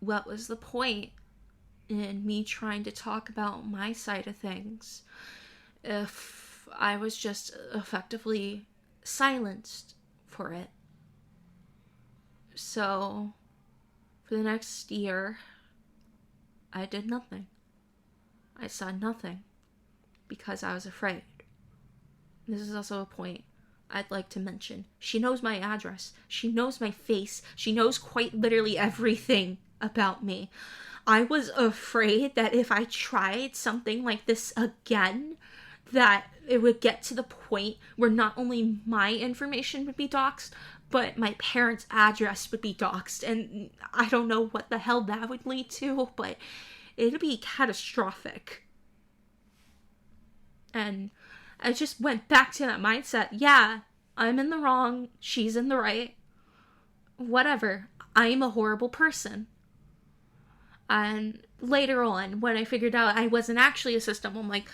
What was the point in me trying to talk about my side of things if I was just effectively silenced for it. So, for the next year, I did nothing. I said nothing because I was afraid. This is also a point I'd like to mention. She knows my address. She knows my face. She knows quite literally everything about me. I was afraid that if I tried something like this again, that it would get to the point where not only my information would be doxxed, but my parents' address would be doxxed. And I don't know what the hell that would lead to, but it'd be catastrophic. And I just went back to that mindset. Yeah, I'm in the wrong. She's in the right. Whatever. I'm a horrible person. And later on, when I figured out I wasn't actually a system, I'm like,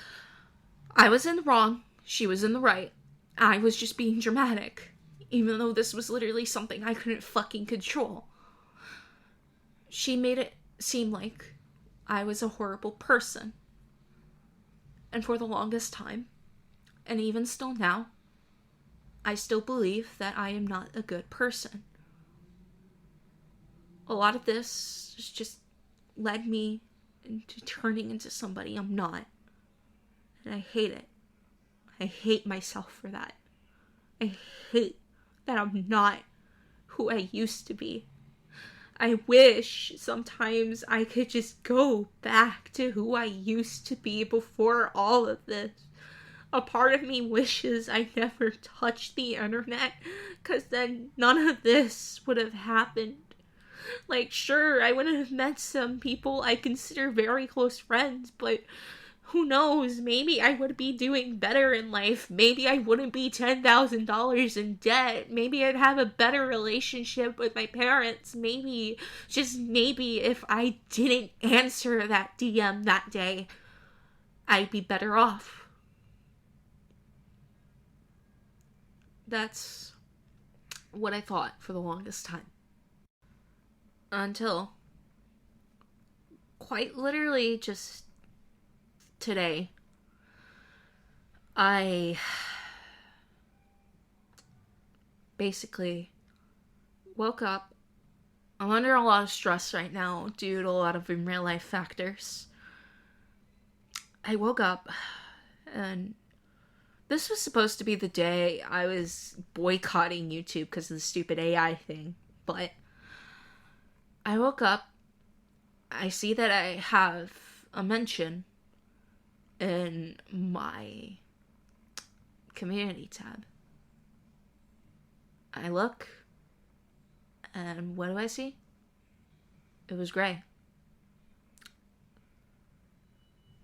I was in the wrong. She was in the right. I was just being dramatic. Even though this was literally something I couldn't fucking control. She made it seem like I was a horrible person. And for the longest time, and even still now, I still believe that I am not a good person. A lot of this just led me into turning into somebody I'm not. And I hate it. I hate myself for that. I hate that I'm not who I used to be. I wish sometimes I could just go back to who I used to be before all of this. A part of me wishes I never touched the internet, because then none of this would have happened. Like, sure, I would have met some people I consider very close friends, but who knows, maybe I would be doing better in life. Maybe I wouldn't be $10,000 in debt. Maybe I'd have a better relationship with my parents. Maybe, just maybe, if I didn't answer that DM that day, I'd be better off. That's what I thought for the longest time. Until, quite literally, just today, I basically woke up. I'm under a lot of stress right now due to a lot of in real life factors. I woke up and this was supposed to be the day I was boycotting YouTube because of the stupid AI thing, but I woke up, I see that I have a mention in my community tab. I look, and what do I see? It was Gray.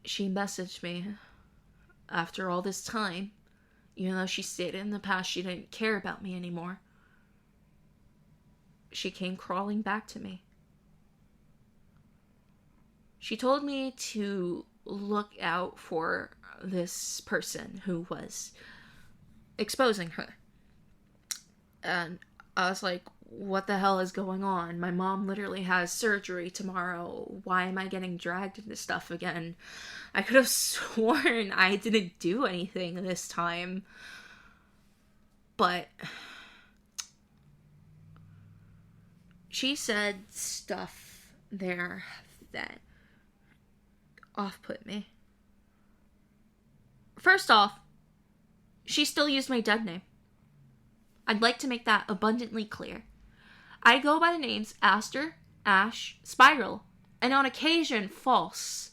She messaged me after all this time, even though she stated in the past she didn't care about me anymore. She came crawling back to me. She told me to look out for this person who was exposing her. And I was like, what the hell is going on? My mom literally has surgery tomorrow. Why am I getting dragged into stuff again? I could have sworn I didn't do anything this time. But she said stuff there that off-put me. First off, she still used my dead name. I'd like to make that abundantly clear. I go by the names Aster, Ash, Spiral, and on occasion, False.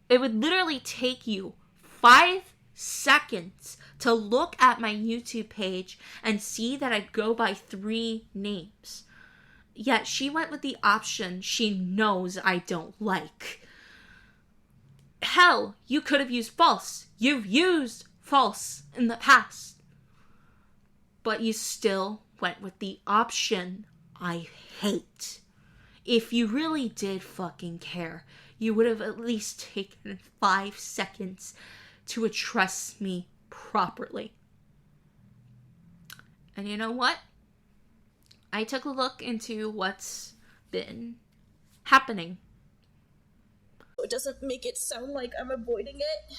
It would literally take you 5 seconds to look at my YouTube page and see that I go by 3 names. Yet she went with the option she knows I don't like. Hell, you could have used False. You've used False in the past. But you still went with the option I hate. If you really did fucking care, you would have at least taken 5 seconds to address me properly. And you know what? I took a look into what's been happening. It doesn't make it sound like I'm avoiding it.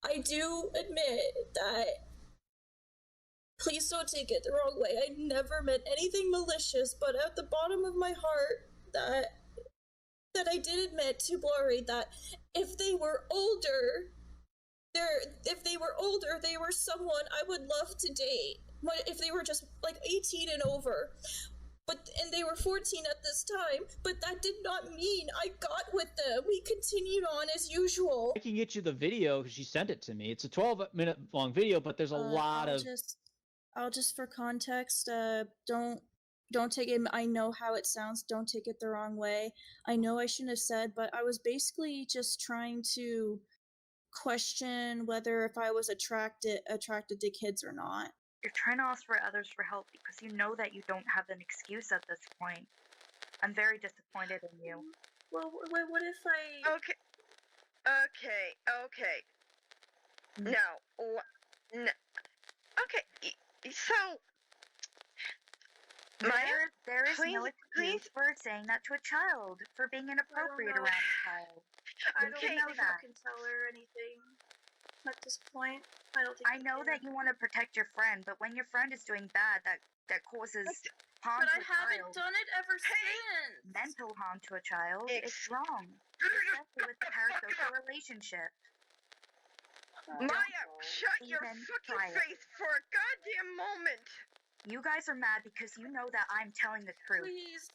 I do admit that, please don't take it the wrong way, I never meant anything malicious, but at the bottom of my heart, that I did admit to Blurry that if they were older, they were someone I would love to date. If they were just like 18 and over. And they were 14 at this time, but that did not mean I got with them. We continued on as usual. I can get you the video because she sent it to me. It's a 12-minute long video, but there's a lot of... I'll just for context, don't take it, I know how it sounds, don't take it the wrong way. I know I shouldn't have said, but I was basically just trying to question whether if I was attracted to kids or not. You're trying to ask for others for help because you know that you don't have an excuse at this point. I'm very disappointed in you. Well, what if I... Okay. Now, okay, so... There is no excuse for saying that to a child, for being inappropriate around a child. I don't think I can tell her anything at this point. I know that you want to protect your friend, but when your friend is doing bad, that causes harm to a child. But I haven't done it ever since. Mental harm to a child is wrong, especially with the parasocial relationship. Maya, shut your fucking face for a goddamn moment. You guys are mad because you know that I'm telling the truth. Please.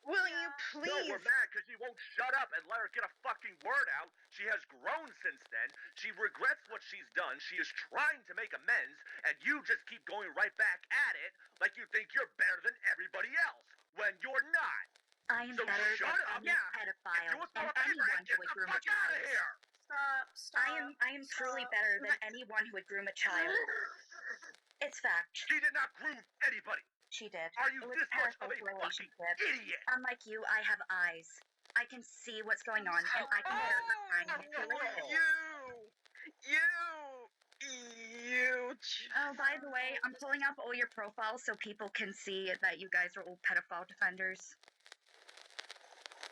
Will you please? No, we're mad because you won't shut up and let her get a fucking word out. She has grown since then. She regrets what she's done. She is trying to make amends, and you just keep going right back at it like you think you're better than everybody else, when you're not. I am better than any pedophile and anyone who would groom a child. Stop. I am truly better than anyone who would groom a child. It's fact. She did not groom anybody. She did. Are you it was this much of a relationship. fucking idiot? Unlike you, I have eyes. I can see what's going on, and I can hear her crying. You. Oh, by the way, I'm pulling up all your profiles so people can see that you guys are all pedophile defenders.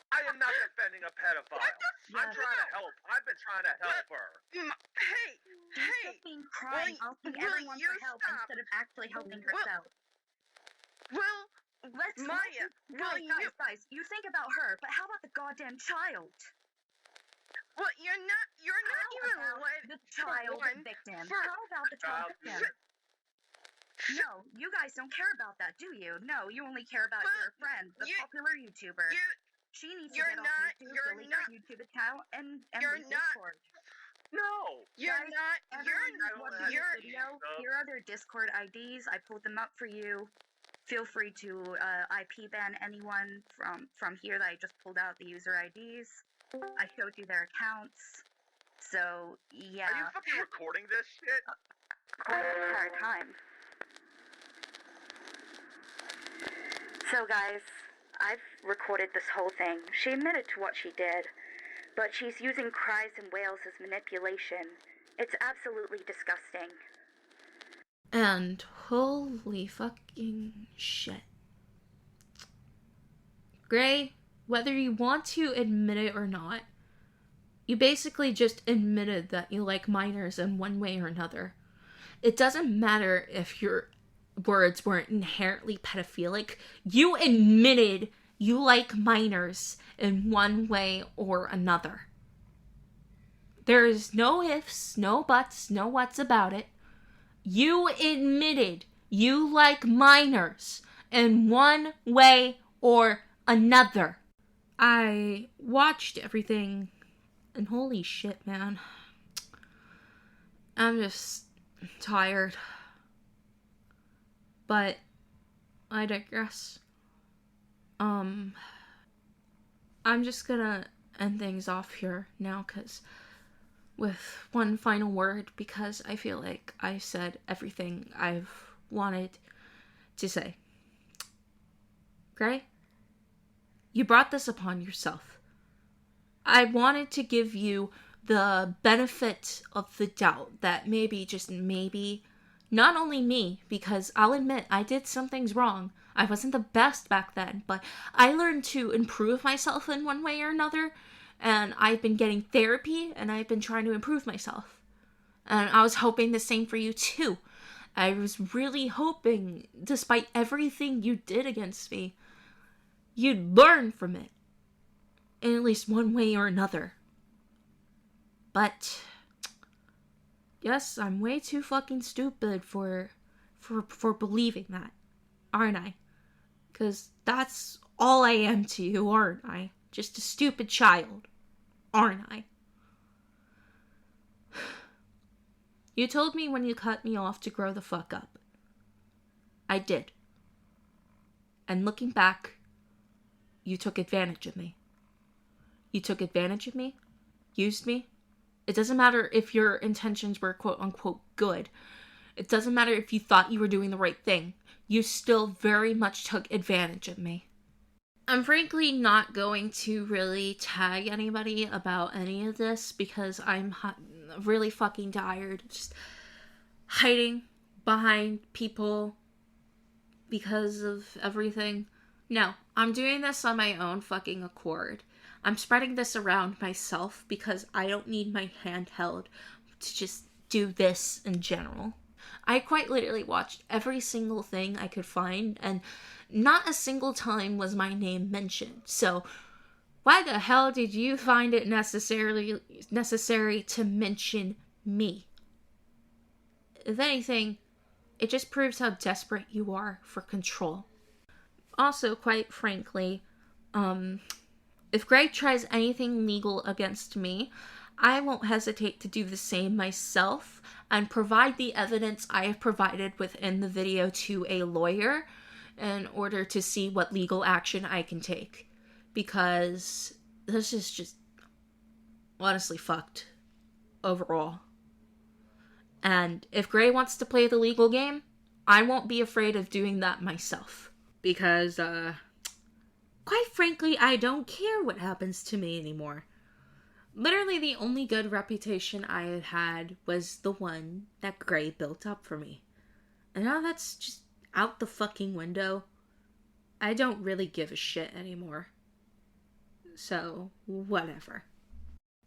I am not defending a pedophile. I'm trying to help. I've been trying to help her. Hey. She's been crying, asking everyone for help instead of actually helping herself. Maya, guys, you think about her, but how about the goddamn child? Well, you're not even the child victim. How about the child victim? No, you guys don't care about that, do you? No, you only care about your friend, the popular YouTuber. She needs to get off YouTube, delete her YouTube account, and leave Discord. No, Here are their Discord IDs. I pulled them up for you. Feel free to IP ban anyone from here that I just pulled out the user IDs. I showed you their accounts. So, yeah. Are you fucking recording this shit? The entire time. So, guys, I've recorded this whole thing. She admitted to what she did, but she's using cries and wails as manipulation. It's absolutely disgusting. And holy fucking shit. Gray, whether you want to admit it or not, you basically just admitted that you like minors in one way or another. It doesn't matter if your words weren't inherently pedophilic. You admitted you like minors in one way or another. There is no ifs, no buts, no whats about it. You admitted you like minors in one way or another. I watched everything, and holy shit, man. I'm just tired. But I digress. I'm just gonna end things off here now, with one final word, because I feel like I said everything I've wanted to say. Gray, you brought this upon yourself. I wanted to give you the benefit of the doubt that maybe, just maybe, not only me, because I'll admit I did some things wrong. I wasn't the best back then, but I learned to improve myself in one way or another, and I've been getting therapy, and I've been trying to improve myself. And I was hoping the same for you too. I was really hoping, despite everything you did against me, you'd learn from it. In at least one way or another. But yes, I'm way too fucking stupid for believing that, aren't I? Because that's all I am to you, aren't I? Just a stupid child, aren't I? You told me when you cut me off to grow the fuck up. I did. And looking back, you took advantage of me. You took advantage of me, used me. It doesn't matter if your intentions were quote-unquote good. It doesn't matter if you thought you were doing the right thing. You still very much took advantage of me. I'm frankly not going to really tag anybody about any of this because I'm really fucking tired. Just hiding behind people because of everything. No, I'm doing this on my own fucking accord. I'm spreading this around myself because I don't need my hand held to just do this in general. I quite literally watched every single thing I could find, and not a single time was my name mentioned. So why the hell did you find it necessary to mention me? If anything, it just proves how desperate you are for control. Also, quite frankly, if Greg tries anything legal against me, I won't hesitate to do the same myself and provide the evidence I have provided within the video to a lawyer in order to see what legal action I can take. Because this is just honestly fucked overall. And if Gray wants to play the legal game, I won't be afraid of doing that myself. Because, quite frankly, I don't care what happens to me anymore. Literally the only good reputation I had had was the one that Gray built up for me. And now that's just out the fucking window. I don't really give a shit anymore. So, whatever.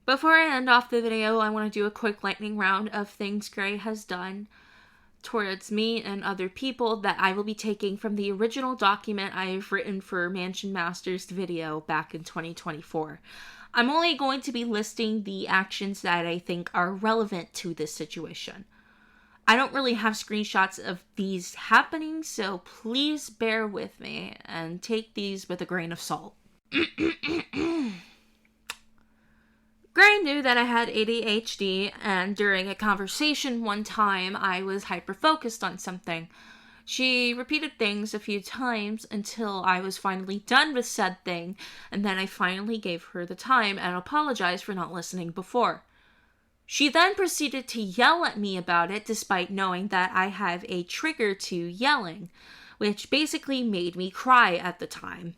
Before I end off the video, I want to do a quick lightning round of things Gray has done towards me and other people that I will be taking from the original document I have written for Mansion Master's video back in 2024. I'm only going to be listing the actions that I think are relevant to this situation. I don't really have screenshots of these happening, so please bear with me and take these with a grain of salt. Gray knew that I had ADHD, and during a conversation one time, I was hyper-focused on something. She repeated things a few times until I was finally done with said thing, and then I finally gave her the time and apologized for not listening before. She then proceeded to yell at me about it despite knowing that I have a trigger to yelling, which basically made me cry at the time.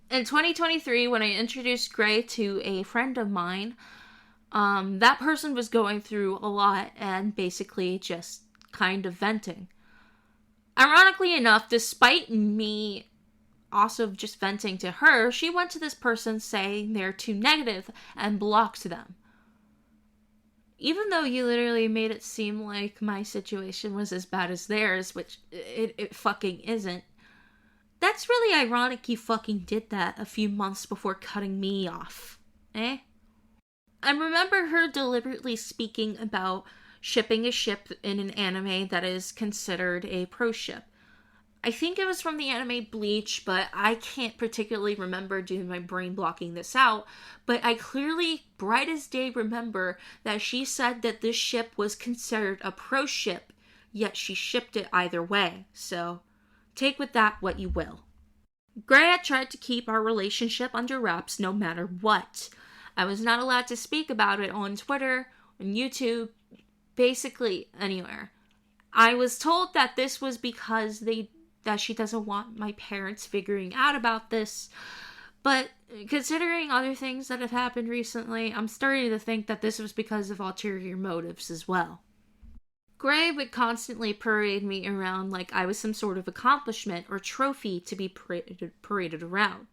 In 2023, when I introduced Gray to a friend of mine, that person was going through a lot and basically just kind of venting. Ironically enough, despite me also just venting to her, she went to this person saying they're too negative and blocked them. Even though you literally made it seem like my situation was as bad as theirs, which it fucking isn't. That's really ironic you fucking did that a few months before cutting me off. Eh? I remember her deliberately speaking about shipping a ship in an anime that is considered a pro ship. I think it was from the anime Bleach, but I can't particularly remember due to my brain blocking this out. But I clearly, bright as day, remember that she said that this ship was considered a pro ship, yet she shipped it either way. So, take with that what you will. Gray had tried to keep our relationship under wraps no matter what. I was not allowed to speak about it on Twitter, on YouTube, basically anywhere. I was told that this was because that she doesn't want my parents figuring out about this, but considering other things that have happened recently, I'm starting to think that this was because of ulterior motives as well. Gray would constantly parade me around like I was some sort of accomplishment or trophy to be paraded around.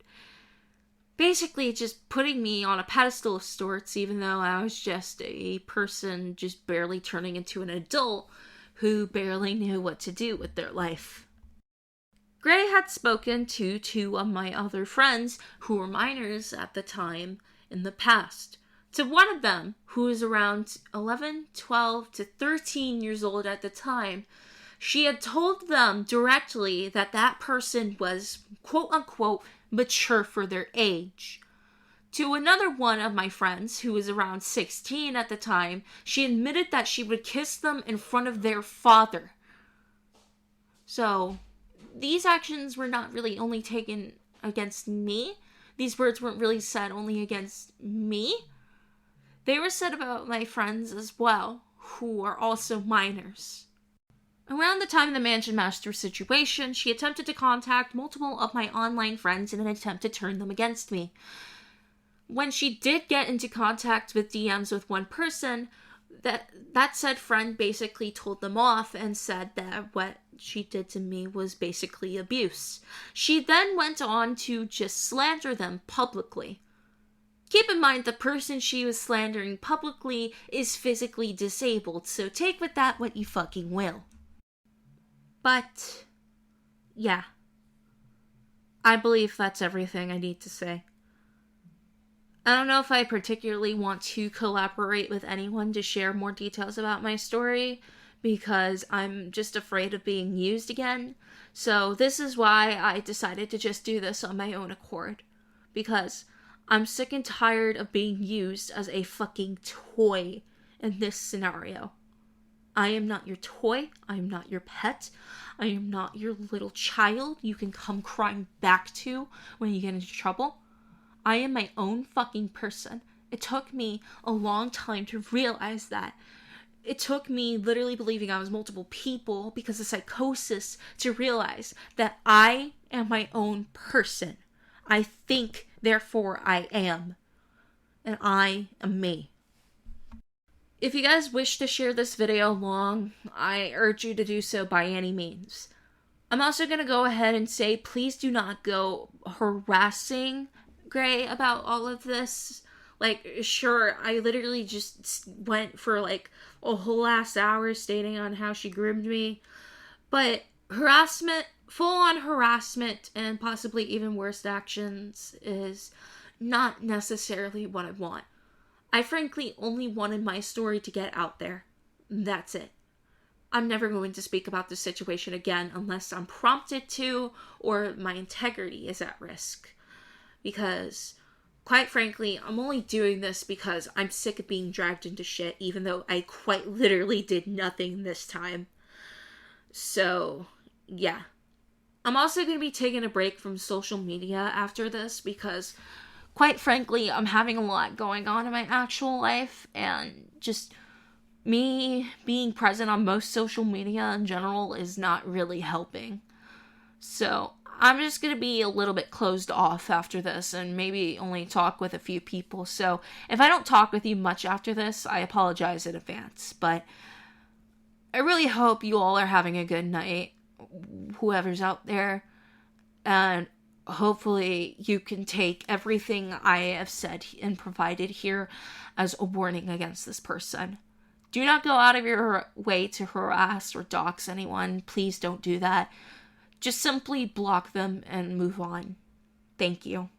basically just putting me on a pedestal of sorts, even though I was just a person just barely turning into an adult who barely knew what to do with their life. Gray had spoken to 2 of my other friends who were minors at the time in the past. To one of them, who was around 11, 12 to 13 years old at the time, she had told them directly that that person was quote-unquote mature for their age. To another one of my friends, who was around 16 at the time, she admitted that she would kiss them in front of their father. So, these actions were not really only taken against me. These words weren't really said only against me. They were said about my friends as well, who are also minors. Around the time of the Mansion Master situation, she attempted to contact multiple of my online friends in an attempt to turn them against me. When she did get into contact with DMs with one person, that said friend basically told them off and said that what she did to me was basically abuse. She then went on to just slander them publicly. Keep in mind, the person she was slandering publicly is physically disabled, so take with that what you fucking will. But, yeah. I believe that's everything I need to say. I don't know if I particularly want to collaborate with anyone to share more details about my story, because I'm just afraid of being used again. So this is why I decided to just do this on my own accord. Because I'm sick and tired of being used as a fucking toy in this scenario. I am not your toy. I am not your pet. I am not your little child you can come crying back to when you get into trouble. I am my own fucking person. It took me a long time to realize that. It took me literally believing I was multiple people because of psychosis to realize that I am my own person. I think, therefore I am. And I am me. If you guys wish to share this video along, I urge you to do so by any means. I'm also going to go ahead and say, please do not go harassing Gray about all of this. Like, sure, I literally just went for like a whole last hour stating on how she groomed me. But harassment, full-on harassment, and possibly even worse actions is not necessarily what I want. I frankly only wanted my story to get out there. That's it. I'm never going to speak about this situation again unless I'm prompted to or my integrity is at risk. Because, quite frankly, I'm only doing this because I'm sick of being dragged into shit, even though I quite literally did nothing this time. So, yeah. I'm also going to be taking a break from social media after this because, quite frankly, I'm having a lot going on in my actual life, and just me being present on most social media in general is not really helping. So, I'm just going to be a little bit closed off after this and maybe only talk with a few people. So, if I don't talk with you much after this, I apologize in advance. But I really hope you all are having a good night, whoever's out there. And hopefully you can take everything I have said and provided here as a warning against this person. Do not go out of your way to harass or dox anyone. Please don't do that. Just simply block them and move on. Thank you.